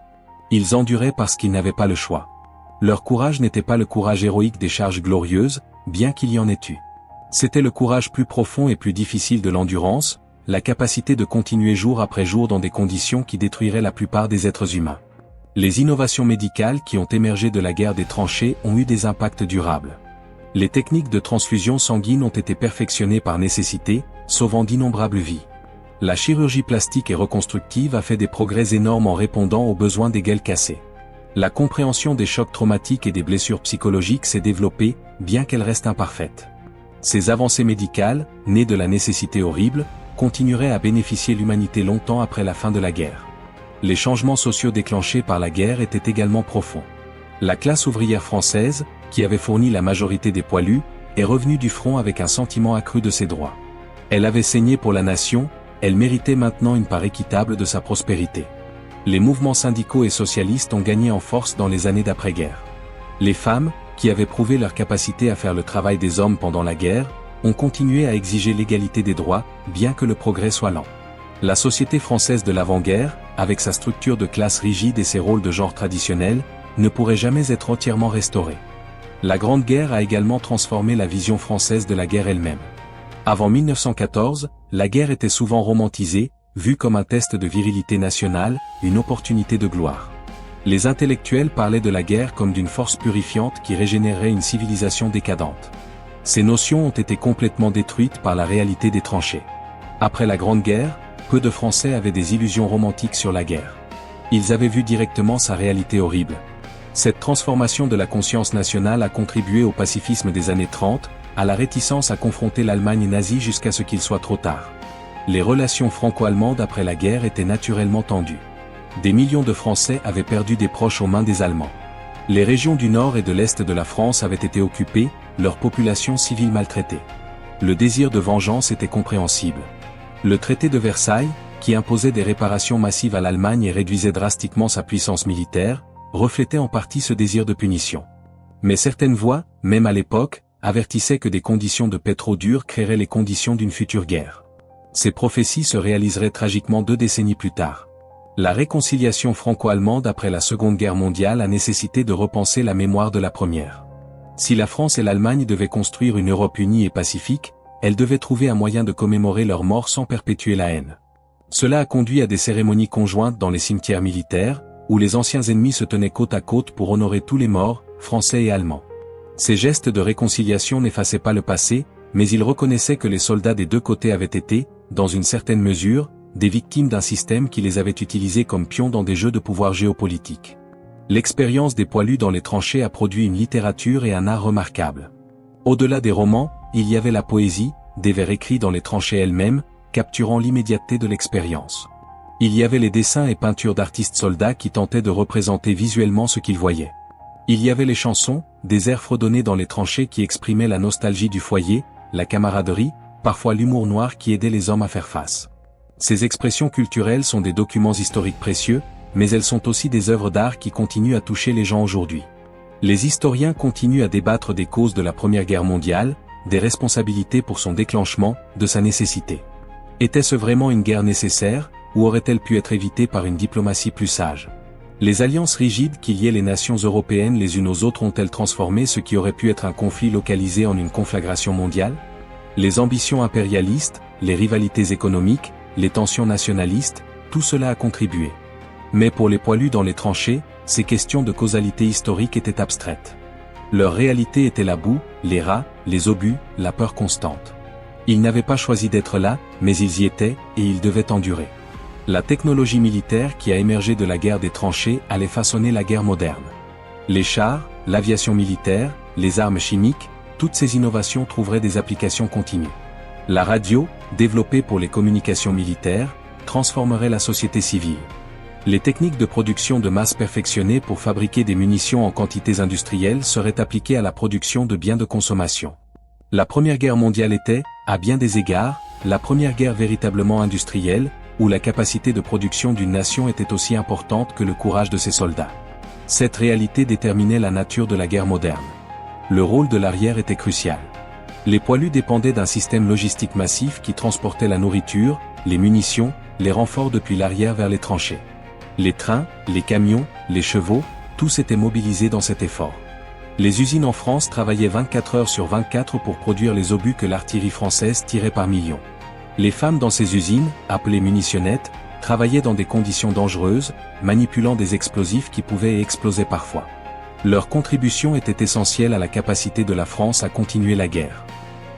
Ils enduraient parce qu'ils n'avaient pas le choix. Leur courage n'était pas le courage héroïque des charges glorieuses, bien qu'il y en ait eu. C'était le courage plus profond et plus difficile de l'endurance, la capacité de continuer jour après jour dans des conditions qui détruiraient la plupart des êtres humains. Les innovations médicales qui ont émergé de la guerre des tranchées ont eu des impacts durables. Les techniques de transfusion sanguine ont été perfectionnées par nécessité, sauvant d'innombrables vies. La chirurgie plastique et reconstructive a fait des progrès énormes en répondant aux besoins des gueules cassées. La compréhension des chocs traumatiques et des blessures psychologiques s'est développée, bien qu'elle reste imparfaite. Ces avancées médicales, nées de la nécessité horrible, continueraient à bénéficier l'humanité longtemps après la fin de la guerre. Les changements sociaux déclenchés par la guerre étaient également profonds. La classe ouvrière française, qui avait fourni la majorité des poilus, est revenue du front avec un sentiment accru de ses droits. Elle avait saigné pour la nation, elle méritait maintenant une part équitable de sa prospérité. Les mouvements syndicaux et socialistes ont gagné en force dans les années d'après-guerre. Les femmes, qui avaient prouvé leur capacité à faire le travail des hommes pendant la guerre, ont continué à exiger l'égalité des droits, bien que le progrès soit lent. La société française de l'avant-guerre, avec sa structure de classe rigide et ses rôles de genre traditionnels, ne pourrait jamais être entièrement restaurée. La Grande Guerre a également transformé la vision française de la guerre elle-même. Avant 1914, la guerre était souvent romantisée, vue comme un test de virilité nationale, une opportunité de gloire. Les intellectuels parlaient de la guerre comme d'une force purifiante qui régénérerait une civilisation décadente. Ces notions ont été complètement détruites par la réalité des tranchées. Après la Grande Guerre, peu de Français avaient des illusions romantiques sur la guerre. Ils avaient vu directement sa réalité horrible. Cette transformation de la conscience nationale a contribué au pacifisme des années 30, à la réticence à confronter l'Allemagne nazie jusqu'à ce qu'il soit trop tard. Les relations franco-allemandes après la guerre étaient naturellement tendues. Des millions de Français avaient perdu des proches aux mains des Allemands. Les régions du nord et de l'est de la France avaient été occupées, leur population civile maltraitée. Le désir de vengeance était compréhensible. Le traité de Versailles, qui imposait des réparations massives à l'Allemagne et réduisait drastiquement sa puissance militaire, reflétait en partie ce désir de punition. Mais certaines voix, même à l'époque, avertissaient que des conditions de paix trop dures créeraient les conditions d'une future guerre. Ces prophéties se réaliseraient tragiquement 2 décennies plus tard. La réconciliation franco-allemande après la Seconde Guerre mondiale a nécessité de repenser la mémoire de la première. Si la France et l'Allemagne devaient construire une Europe unie et pacifique, elles devaient trouver un moyen de commémorer leurs morts sans perpétuer la haine. Cela a conduit à des cérémonies conjointes dans les cimetières militaires, où les anciens ennemis se tenaient côte à côte pour honorer tous les morts, français et allemands. Ces gestes de réconciliation n'effaçaient pas le passé, mais ils reconnaissaient que les soldats des deux côtés avaient été, dans une certaine mesure, des victimes d'un système qui les avait utilisés comme pions dans des jeux de pouvoir géopolitique. L'expérience des poilus dans les tranchées a produit une littérature et un art remarquables. Au-delà des romans, il y avait la poésie, des vers écrits dans les tranchées elles-mêmes, capturant l'immédiateté de l'expérience. Il y avait les dessins et peintures d'artistes soldats qui tentaient de représenter visuellement ce qu'ils voyaient. Il y avait les chansons, des airs fredonnés dans les tranchées qui exprimaient la nostalgie du foyer, la camaraderie, parfois l'humour noir qui aidait les hommes à faire face. Ces expressions culturelles sont des documents historiques précieux, mais elles sont aussi des œuvres d'art qui continuent à toucher les gens aujourd'hui. Les historiens continuent à débattre des causes de la Première Guerre mondiale, des responsabilités pour son déclenchement, de sa nécessité. Était-ce vraiment une guerre nécessaire, ou aurait-elle pu être évitée par une diplomatie plus sage? Les alliances rigides qui liaient les nations européennes les unes aux autres ont-elles transformé ce qui aurait pu être un conflit localisé en une conflagration mondiale? Les ambitions impérialistes, les rivalités économiques, les tensions nationalistes, tout cela a contribué. Mais pour les poilus dans les tranchées, ces questions de causalité historique étaient abstraites. Leur réalité était la boue, les rats, les obus, la peur constante. Ils n'avaient pas choisi d'être là, mais ils y étaient, et ils devaient endurer. La technologie militaire qui a émergé de la guerre des tranchées allait façonner la guerre moderne. Les chars, l'aviation militaire, les armes chimiques, toutes ces innovations trouveraient des applications continues. La radio, développée pour les communications militaires, transformerait la société civile. Les techniques de production de masse perfectionnées pour fabriquer des munitions en quantités industrielles seraient appliquées à la production de biens de consommation. La Première Guerre mondiale était, à bien des égards, la première guerre véritablement industrielle, où la capacité de production d'une nation était aussi importante que le courage de ses soldats. Cette réalité déterminait la nature de la guerre moderne. Le rôle de l'arrière était crucial. Les poilus dépendaient d'un système logistique massif qui transportait la nourriture, les munitions, les renforts depuis l'arrière vers les tranchées. Les trains, les camions, les chevaux, tous étaient mobilisés dans cet effort. Les usines en France travaillaient 24 heures sur 24 pour produire les obus que l'artillerie française tirait par millions. Les femmes dans ces usines, appelées munitionnettes, travaillaient dans des conditions dangereuses, manipulant des explosifs qui pouvaient et explosaient parfois. Leur contribution était essentielle à la capacité de la France à continuer la guerre.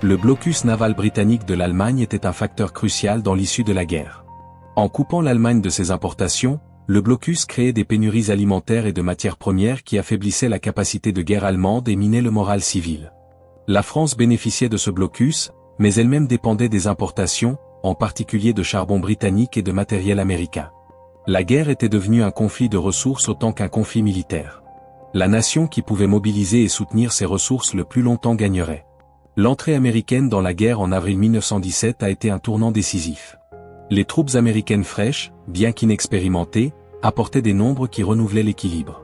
Le blocus naval britannique de l'Allemagne était un facteur crucial dans l'issue de la guerre. En coupant l'Allemagne de ses importations, le blocus créait des pénuries alimentaires et de matières premières qui affaiblissaient la capacité de guerre allemande et minaient le moral civil. La France bénéficiait de ce blocus, mais elle-même dépendait des importations, en particulier de charbon britannique et de matériel américain. La guerre était devenue un conflit de ressources autant qu'un conflit militaire. La nation qui pouvait mobiliser et soutenir ses ressources le plus longtemps gagnerait. L'entrée américaine dans la guerre en avril 1917 a été un tournant décisif. Les troupes américaines fraîches, bien qu'inexpérimentées, apportaient des nombres qui renouvelaient l'équilibre.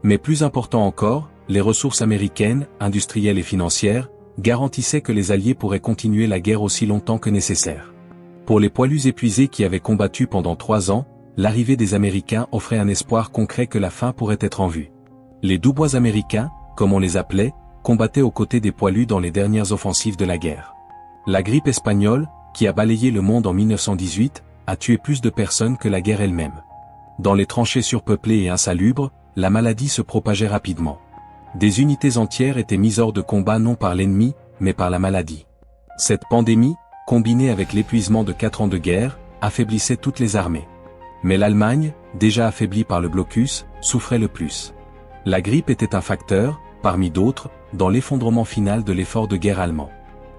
Mais plus important encore, les ressources américaines, industrielles et financières, garantissaient que les Alliés pourraient continuer la guerre aussi longtemps que nécessaire. Pour les poilus épuisés qui avaient combattu pendant 3 ans, l'arrivée des Américains offrait un espoir concret que la fin pourrait être en vue. Les doubois américains, comme on les appelait, combattaient aux côtés des poilus dans les dernières offensives de la guerre. La grippe espagnole, qui a balayé le monde en 1918, a tué plus de personnes que la guerre elle-même. Dans les tranchées surpeuplées et insalubres, la maladie se propageait rapidement. Des unités entières étaient mises hors de combat non par l'ennemi, mais par la maladie. Cette pandémie, combinée avec l'épuisement de 4 ans de guerre, affaiblissait toutes les armées. Mais l'Allemagne, déjà affaiblie par le blocus, souffrait le plus. La grippe était un facteur, parmi d'autres, dans l'effondrement final de l'effort de guerre allemand.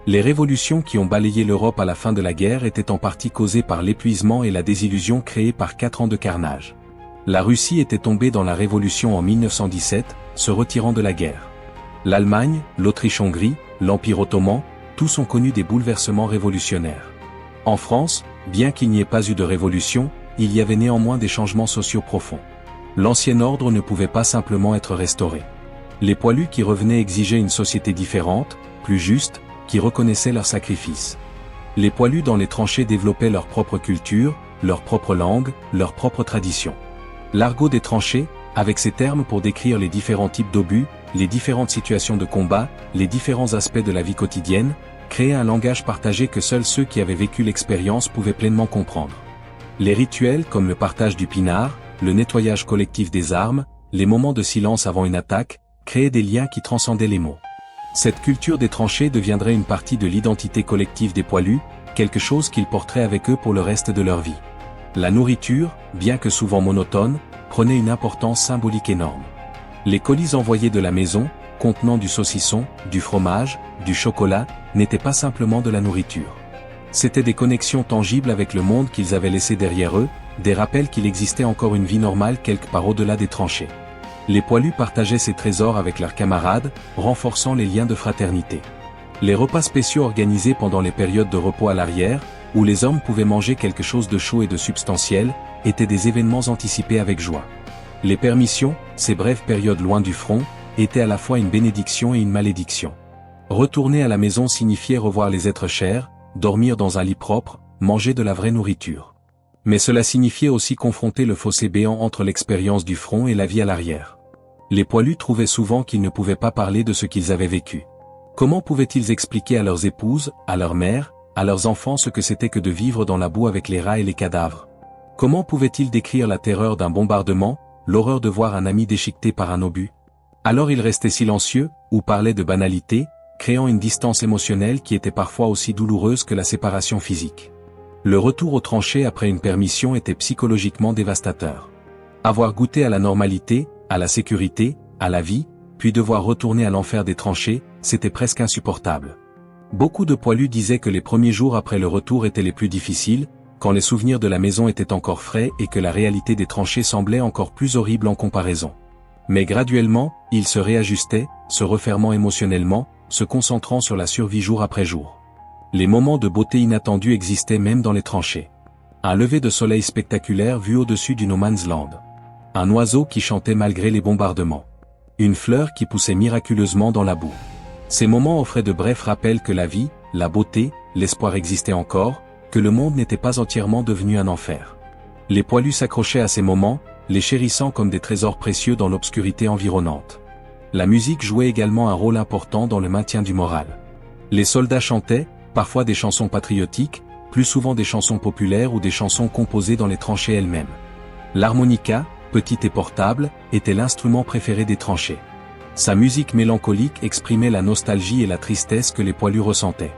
Les révolutions qui ont balayé l'Europe à la fin de la guerre étaient en partie causées par l'épuisement et la désillusion créée par 4 ans de carnage. La Russie était tombée dans la révolution en 1917, se retirant de la guerre. L'Allemagne, l'Autriche-Hongrie, l'Empire ottoman, tous ont connu des bouleversements révolutionnaires. En France, bien qu'il n'y ait pas eu de révolution, il y avait néanmoins des changements sociaux profonds. L'ancien ordre ne pouvait pas simplement être restauré. Les poilus qui revenaient exigeaient une société différente, plus juste, qui reconnaissait leurs sacrifices. Les poilus dans les tranchées développaient leur propre culture, leur propre langue, leur propre tradition. L'argot des tranchées, avec ses termes pour décrire les différents types d'obus, les différentes situations de combat, les différents aspects de la vie quotidienne, créait un langage partagé que seuls ceux qui avaient vécu l'expérience pouvaient pleinement comprendre. Les rituels comme le partage du pinard, le nettoyage collectif des armes, les moments de silence avant une attaque, créaient des liens qui transcendaient les mots. Cette culture des tranchées deviendrait une partie de l'identité collective des poilus, quelque chose qu'ils porteraient avec eux pour le reste de leur vie. La nourriture, bien que souvent monotone, prenait une importance symbolique énorme. Les colis envoyés de la maison, contenant du saucisson, du fromage, du chocolat, n'étaient pas simplement de la nourriture. C'étaient des connexions tangibles avec le monde qu'ils avaient laissé derrière eux, des rappels qu'il existait encore une vie normale quelque part au-delà des tranchées. Les poilus partageaient ces trésors avec leurs camarades, renforçant les liens de fraternité. Les repas spéciaux organisés pendant les périodes de repos à l'arrière, où les hommes pouvaient manger quelque chose de chaud et de substantiel, étaient des événements anticipés avec joie. Les permissions, ces brèves périodes loin du front, était à la fois une bénédiction et une malédiction. Retourner à la maison signifiait revoir les êtres chers, dormir dans un lit propre, manger de la vraie nourriture. Mais cela signifiait aussi confronter le fossé béant entre l'expérience du front et la vie à l'arrière. Les poilus trouvaient souvent qu'ils ne pouvaient pas parler de ce qu'ils avaient vécu. Comment pouvaient-ils expliquer à leurs épouses, à leur mère, à leurs enfants ce que c'était que de vivre dans la boue avec les rats et les cadavres? Comment pouvaient-ils décrire la terreur d'un bombardement, l'horreur de voir un ami déchiqueté par un obus? Alors ils restaient silencieux, ou parlaient de banalités, créant une distance émotionnelle qui était parfois aussi douloureuse que la séparation physique. Le retour aux tranchées après une permission était psychologiquement dévastateur. Avoir goûté à la normalité, à la sécurité, à la vie, puis devoir retourner à l'enfer des tranchées, c'était presque insupportable. Beaucoup de poilus disaient que les premiers jours après le retour étaient les plus difficiles, quand les souvenirs de la maison étaient encore frais et que la réalité des tranchées semblait encore plus horrible en comparaison. Mais graduellement, ils se réajustaient, se refermant émotionnellement, se concentrant sur la survie jour après jour. Les moments de beauté inattendus existaient même dans les tranchées. Un lever de soleil spectaculaire vu au-dessus du No Man's Land. Un oiseau qui chantait malgré les bombardements. Une fleur qui poussait miraculeusement dans la boue. Ces moments offraient de brefs rappels que la vie, la beauté, l'espoir existaient encore, que le monde n'était pas entièrement devenu un enfer. Les poilus s'accrochaient à ces moments, les chérissant comme des trésors précieux dans l'obscurité environnante. La musique jouait également un rôle important dans le maintien du moral. Les soldats chantaient, parfois des chansons patriotiques, plus souvent des chansons populaires ou des chansons composées dans les tranchées elles-mêmes. L'harmonica, petite et portable, était l'instrument préféré des tranchées. Sa musique mélancolique exprimait la nostalgie et la tristesse que les poilus ressentaient.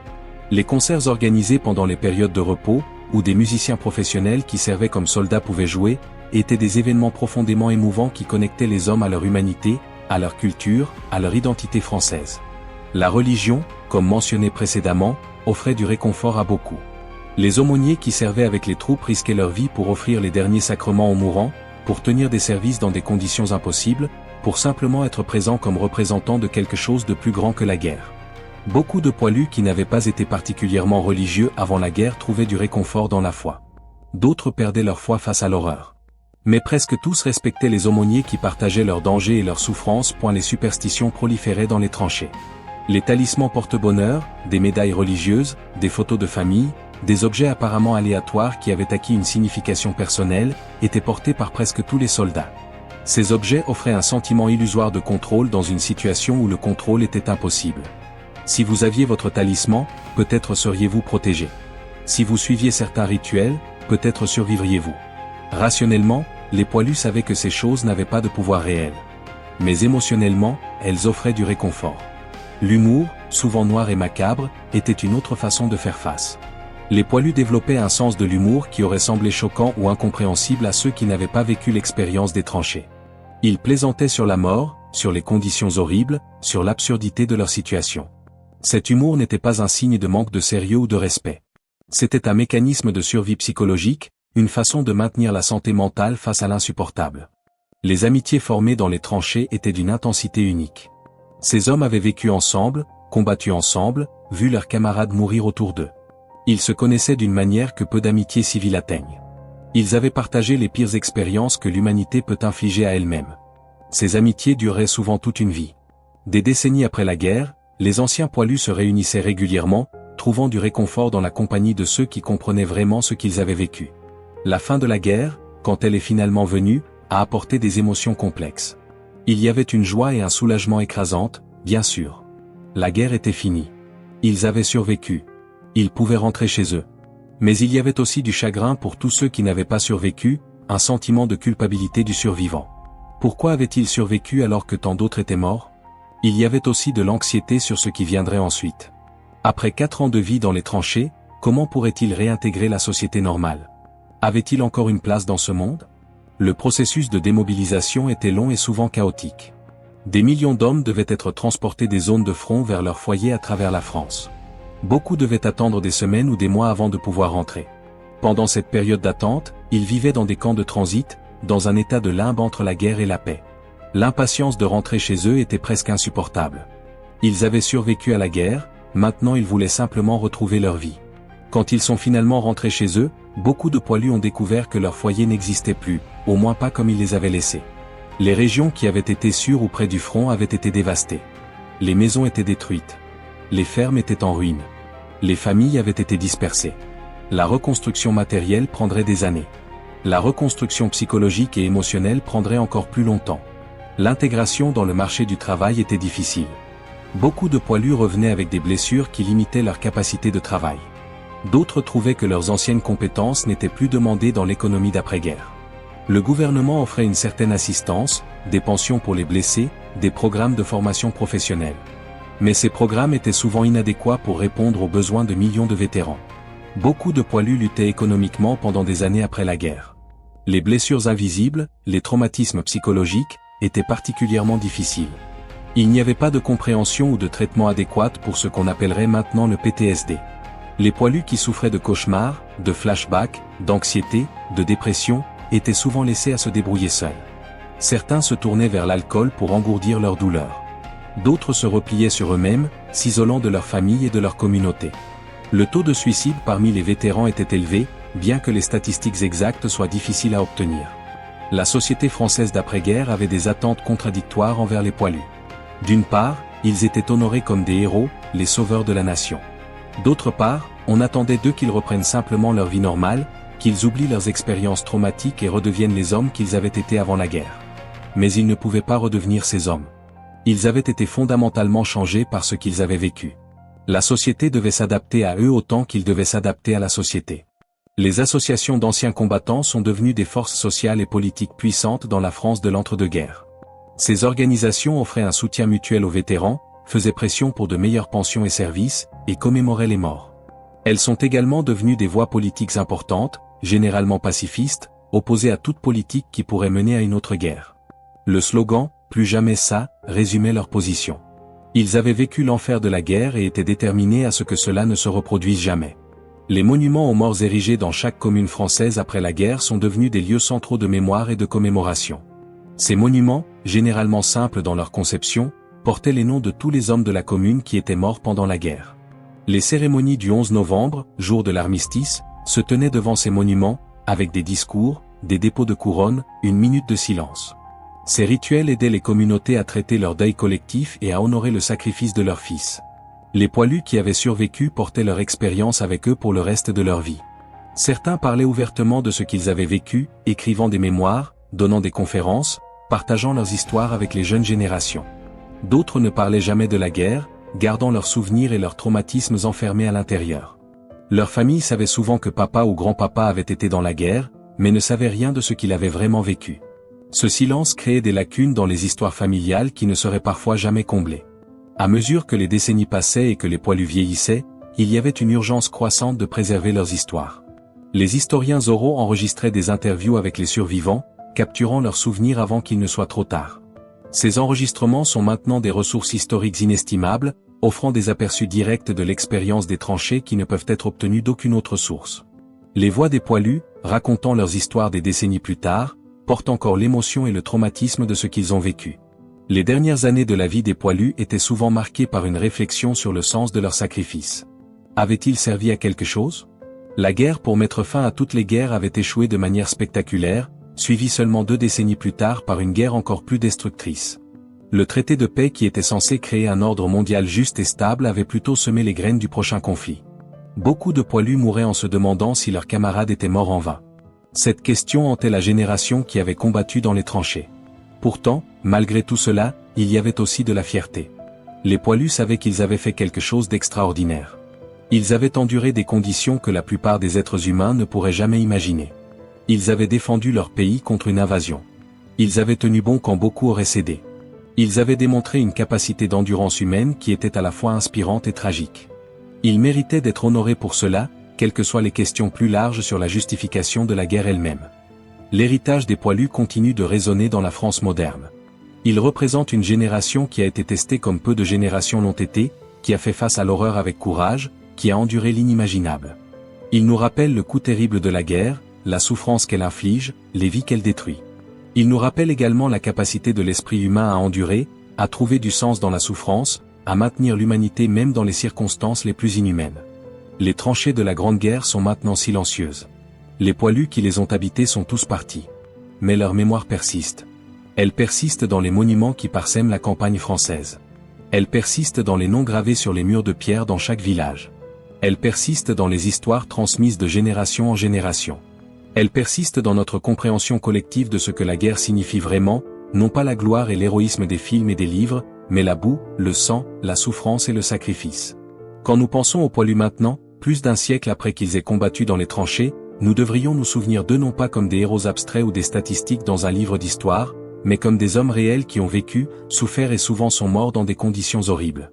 Les concerts organisés pendant les périodes de repos, où des musiciens professionnels qui servaient comme soldats pouvaient jouer, étaient des événements profondément émouvants qui connectaient les hommes à leur humanité, à leur culture, à leur identité française. La religion, comme mentionné précédemment, offrait du réconfort à beaucoup. Les aumôniers qui servaient avec les troupes risquaient leur vie pour offrir les derniers sacrements aux mourants, pour tenir des services dans des conditions impossibles, pour simplement être présents comme représentants de quelque chose de plus grand que la guerre. Beaucoup de poilus qui n'avaient pas été particulièrement religieux avant la guerre trouvaient du réconfort dans la foi. D'autres perdaient leur foi face à l'horreur. Mais presque tous respectaient les aumôniers qui partageaient leurs dangers et leurs souffrances. Les superstitions proliféraient dans les tranchées. Les talismans porte-bonheur, des médailles religieuses, des photos de famille, des objets apparemment aléatoires qui avaient acquis une signification personnelle, étaient portés par presque tous les soldats. Ces objets offraient un sentiment illusoire de contrôle dans une situation où le contrôle était impossible. Si vous aviez votre talisman, peut-être seriez-vous protégé. Si vous suiviez certains rituels, peut-être survivriez-vous. Rationnellement, les poilus savaient que ces choses n'avaient pas de pouvoir réel. Mais émotionnellement, elles offraient du réconfort. L'humour, souvent noir et macabre, était une autre façon de faire face. Les poilus développaient un sens de l'humour qui aurait semblé choquant ou incompréhensible à ceux qui n'avaient pas vécu l'expérience des tranchées. Ils plaisantaient sur la mort, sur les conditions horribles, sur l'absurdité de leur situation. Cet humour n'était pas un signe de manque de sérieux ou de respect. C'était un mécanisme de survie psychologique, une façon de maintenir la santé mentale face à l'insupportable. Les amitiés formées dans les tranchées étaient d'une intensité unique. Ces hommes avaient vécu ensemble, combattu ensemble, vu leurs camarades mourir autour d'eux. Ils se connaissaient d'une manière que peu d'amitiés civiles atteignent. Ils avaient partagé les pires expériences que l'humanité peut infliger à elle-même. Ces amitiés duraient souvent toute une vie. Des décennies après la guerre, les anciens poilus se réunissaient régulièrement, trouvant du réconfort dans la compagnie de ceux qui comprenaient vraiment ce qu'ils avaient vécu. La fin de la guerre, quand elle est finalement venue, a apporté des émotions complexes. Il y avait une joie et un soulagement écrasantes, bien sûr. La guerre était finie. Ils avaient survécu. Ils pouvaient rentrer chez eux. Mais il y avait aussi du chagrin pour tous ceux qui n'avaient pas survécu, un sentiment de culpabilité du survivant. Pourquoi avait-il survécu alors que tant d'autres étaient morts? Il y avait aussi de l'anxiété sur ce qui viendrait ensuite. Après 4 ans de vie dans les tranchées, comment pourrait-il réintégrer la société normale? Avait-il encore une place dans ce monde? Le processus de démobilisation était long et souvent chaotique. Des millions d'hommes devaient être transportés des zones de front vers leur foyer à travers la France. Beaucoup devaient attendre des semaines ou des mois avant de pouvoir rentrer. Pendant cette période d'attente, ils vivaient dans des camps de transit, dans un état de limbe entre la guerre et la paix. L'impatience de rentrer chez eux était presque insupportable. Ils avaient survécu à la guerre, maintenant ils voulaient simplement retrouver leur vie. Quand ils sont finalement rentrés chez eux, beaucoup de poilus ont découvert que leur foyer n'existait plus, au moins pas comme ils les avaient laissés. Les régions qui avaient été sur ou près du front avaient été dévastées. Les maisons étaient détruites. Les fermes étaient en ruine. Les familles avaient été dispersées. La reconstruction matérielle prendrait des années. La reconstruction psychologique et émotionnelle prendrait encore plus longtemps. L'intégration dans le marché du travail était difficile. Beaucoup de poilus revenaient avec des blessures qui limitaient leur capacité de travail. D'autres trouvaient que leurs anciennes compétences n'étaient plus demandées dans l'économie d'après-guerre. Le gouvernement offrait une certaine assistance, des pensions pour les blessés, des programmes de formation professionnelle. Mais ces programmes étaient souvent inadéquats pour répondre aux besoins de millions de vétérans. Beaucoup de poilus luttaient économiquement pendant des années après la guerre. Les blessures invisibles, les traumatismes psychologiques, étaient particulièrement difficiles. Il n'y avait pas de compréhension ou de traitement adéquat pour ce qu'on appellerait maintenant le PTSD. Les poilus qui souffraient de cauchemars, de flashbacks, d'anxiété, de dépression, étaient souvent laissés à se débrouiller seuls. Certains se tournaient vers l'alcool pour engourdir leur douleur. D'autres se repliaient sur eux-mêmes, s'isolant de leur famille et de leur communauté. Le taux de suicide parmi les vétérans était élevé, bien que les statistiques exactes soient difficiles à obtenir. La société française d'après-guerre avait des attentes contradictoires envers les poilus. D'une part, ils étaient honorés comme des héros, les sauveurs de la nation. D'autre part, on attendait d'eux qu'ils reprennent simplement leur vie normale, qu'ils oublient leurs expériences traumatiques et redeviennent les hommes qu'ils avaient été avant la guerre. Mais ils ne pouvaient pas redevenir ces hommes. Ils avaient été fondamentalement changés par ce qu'ils avaient vécu. La société devait s'adapter à eux autant qu'ils devaient s'adapter à la société. Les associations d'anciens combattants sont devenues des forces sociales et politiques puissantes dans la France de l'entre-deux-guerres. Ces organisations offraient un soutien mutuel aux vétérans, faisaient pression pour de meilleures pensions et services, et commémoraient les morts. Elles sont également devenues des voix politiques importantes, généralement pacifistes, opposées à toute politique qui pourrait mener à une autre guerre. Le slogan « Plus jamais ça » résumait leur position. Ils avaient vécu l'enfer de la guerre et étaient déterminés à ce que cela ne se reproduise jamais. Les monuments aux morts érigés dans chaque commune française après la guerre sont devenus des lieux centraux de mémoire et de commémoration. Ces monuments, généralement simples dans leur conception, portaient les noms de tous les hommes de la commune qui étaient morts pendant la guerre. Les cérémonies du 11 novembre, jour de l'armistice, se tenaient devant ces monuments, avec des discours, des dépôts de couronnes, une minute de silence. Ces rituels aidaient les communautés à traiter leur deuil collectif et à honorer le sacrifice de leurs fils. Les poilus qui avaient survécu portaient leur expérience avec eux pour le reste de leur vie. Certains parlaient ouvertement de ce qu'ils avaient vécu, écrivant des mémoires, donnant des conférences, partageant leurs histoires avec les jeunes générations. D'autres ne parlaient jamais de la guerre, gardant leurs souvenirs et leurs traumatismes enfermés à l'intérieur. Leur famille savait souvent que papa ou grand-papa avait été dans la guerre, mais ne savait rien de ce qu'il avait vraiment vécu. Ce silence créait des lacunes dans les histoires familiales qui ne seraient parfois jamais comblées. À mesure que les décennies passaient et que les poilus vieillissaient, il y avait une urgence croissante de préserver leurs histoires. Les historiens oraux enregistraient des interviews avec les survivants, capturant leurs souvenirs avant qu'il ne soit trop tard. Ces enregistrements sont maintenant des ressources historiques inestimables, offrant des aperçus directs de l'expérience des tranchées qui ne peuvent être obtenus d'aucune autre source. Les voix des poilus, racontant leurs histoires des décennies plus tard, portent encore l'émotion et le traumatisme de ce qu'ils ont vécu. Les dernières années de la vie des poilus étaient souvent marquées par une réflexion sur le sens de leur sacrifice. Avait-il servi à quelque chose ? La guerre pour mettre fin à toutes les guerres avait échoué de manière spectaculaire, suivie seulement 2 décennies plus tard par une guerre encore plus destructrice. Le traité de paix qui était censé créer un ordre mondial juste et stable avait plutôt semé les graines du prochain conflit. Beaucoup de poilus mouraient en se demandant si leurs camarades étaient morts en vain. Cette question hantait la génération qui avait combattu dans les tranchées. Pourtant, malgré tout cela, il y avait aussi de la fierté. Les poilus savaient qu'ils avaient fait quelque chose d'extraordinaire. Ils avaient enduré des conditions que la plupart des êtres humains ne pourraient jamais imaginer. Ils avaient défendu leur pays contre une invasion. Ils avaient tenu bon quand beaucoup auraient cédé. Ils avaient démontré une capacité d'endurance humaine qui était à la fois inspirante et tragique. Ils méritaient d'être honorés pour cela, quelles que soient les questions plus larges sur la justification de la guerre elle-même. L'héritage des poilus continue de résonner dans la France moderne. Ils représentent une génération qui a été testée comme peu de générations l'ont été, qui a fait face à l'horreur avec courage, qui a enduré l'inimaginable. Ils nous rappellent le coût terrible de la guerre, la souffrance qu'elle inflige, les vies qu'elle détruit. Ils nous rappellent également la capacité de l'esprit humain à endurer, à trouver du sens dans la souffrance, à maintenir l'humanité même dans les circonstances les plus inhumaines. Les tranchées de la Grande Guerre sont maintenant silencieuses. Les poilus qui les ont habitées sont tous partis. Mais leur mémoire persiste. Elle persiste dans les monuments qui parsèment la campagne française. Elle persiste dans les noms gravés sur les murs de pierre dans chaque village. Elle persiste dans les histoires transmises de génération en génération. Elle persiste dans notre compréhension collective de ce que la guerre signifie vraiment, non pas la gloire et l'héroïsme des films et des livres, mais la boue, le sang, la souffrance et le sacrifice. Quand nous pensons aux poilus maintenant, plus d'un siècle après qu'ils aient combattu dans les tranchées, nous devrions nous souvenir d'eux non pas comme des héros abstraits ou des statistiques dans un livre d'histoire, mais comme des hommes réels qui ont vécu, souffert et souvent sont morts dans des conditions horribles.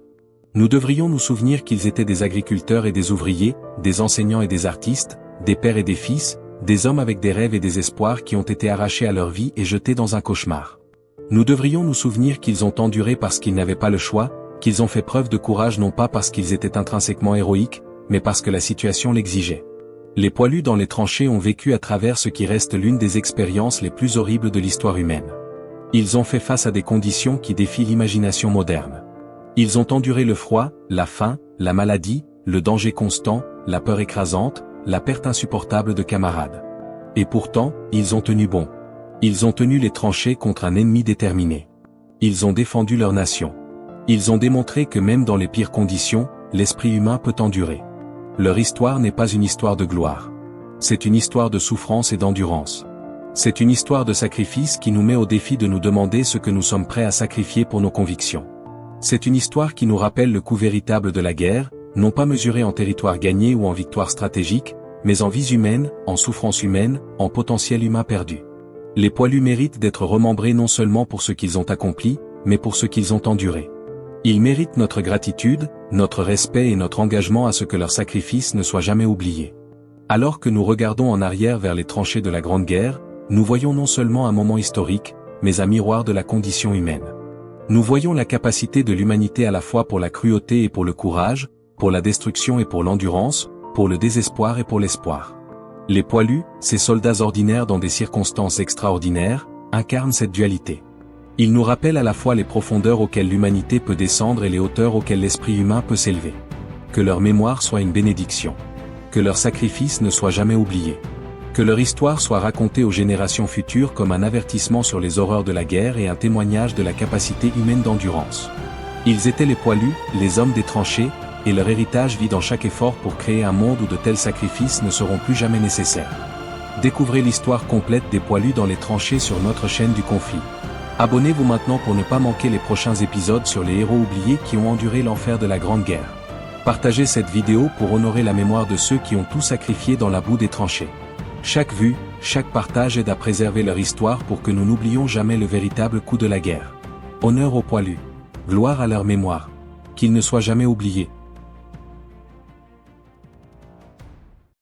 Nous devrions nous souvenir qu'ils étaient des agriculteurs et des ouvriers, des enseignants et des artistes, des pères et des fils, des hommes avec des rêves et des espoirs qui ont été arrachés à leur vie et jetés dans un cauchemar. Nous devrions nous souvenir qu'ils ont enduré parce qu'ils n'avaient pas le choix, qu'ils ont fait preuve de courage non pas parce qu'ils étaient intrinsèquement héroïques, mais parce que la situation l'exigeait. Les poilus dans les tranchées ont vécu à travers ce qui reste l'une des expériences les plus horribles de l'histoire humaine. Ils ont fait face à des conditions qui défient l'imagination moderne. Ils ont enduré le froid, la faim, la maladie, le danger constant, la peur écrasante, la perte insupportable de camarades. Et pourtant, ils ont tenu bon. Ils ont tenu les tranchées contre un ennemi déterminé. Ils ont défendu leur nation. Ils ont démontré que même dans les pires conditions, l'esprit humain peut endurer. Leur histoire n'est pas une histoire de gloire. C'est une histoire de souffrance et d'endurance. C'est une histoire de sacrifice qui nous met au défi de nous demander ce que nous sommes prêts à sacrifier pour nos convictions. C'est une histoire qui nous rappelle le coût véritable de la guerre, non pas mesuré en territoire gagné ou en victoire stratégique, mais en vies humaines, en souffrances humaines, en potentiel humain perdu. Les poilus méritent d'être remembrés non seulement pour ce qu'ils ont accompli, mais pour ce qu'ils ont enduré. Ils méritent notre gratitude, notre respect et notre engagement à ce que leur sacrifice ne soit jamais oublié. Alors que nous regardons en arrière vers les tranchées de la Grande Guerre, nous voyons non seulement un moment historique, mais un miroir de la condition humaine. Nous voyons la capacité de l'humanité à la fois pour la cruauté et pour le courage, pour la destruction et pour l'endurance, pour le désespoir et pour l'espoir. Les poilus, ces soldats ordinaires dans des circonstances extraordinaires, incarnent cette dualité. Ils nous rappellent à la fois les profondeurs auxquelles l'humanité peut descendre et les hauteurs auxquelles l'esprit humain peut s'élever. Que leur mémoire soit une bénédiction. Que leur sacrifice ne soit jamais oublié. Que leur histoire soit racontée aux générations futures comme un avertissement sur les horreurs de la guerre et un témoignage de la capacité humaine d'endurance. Ils étaient les poilus, les hommes des tranchées, et leur héritage vit dans chaque effort pour créer un monde où de tels sacrifices ne seront plus jamais nécessaires. Découvrez l'histoire complète des poilus dans les tranchées sur notre chaîne du conflit. Abonnez-vous maintenant pour ne pas manquer les prochains épisodes sur les héros oubliés qui ont enduré l'enfer de la Grande Guerre. Partagez cette vidéo pour honorer la mémoire de ceux qui ont tout sacrifié dans la boue des tranchées. Chaque vue, chaque partage aide à préserver leur histoire pour que nous n'oublions jamais le véritable coût de la guerre. Honneur aux poilus. Gloire à leur mémoire. Qu'ils ne soient jamais oubliés.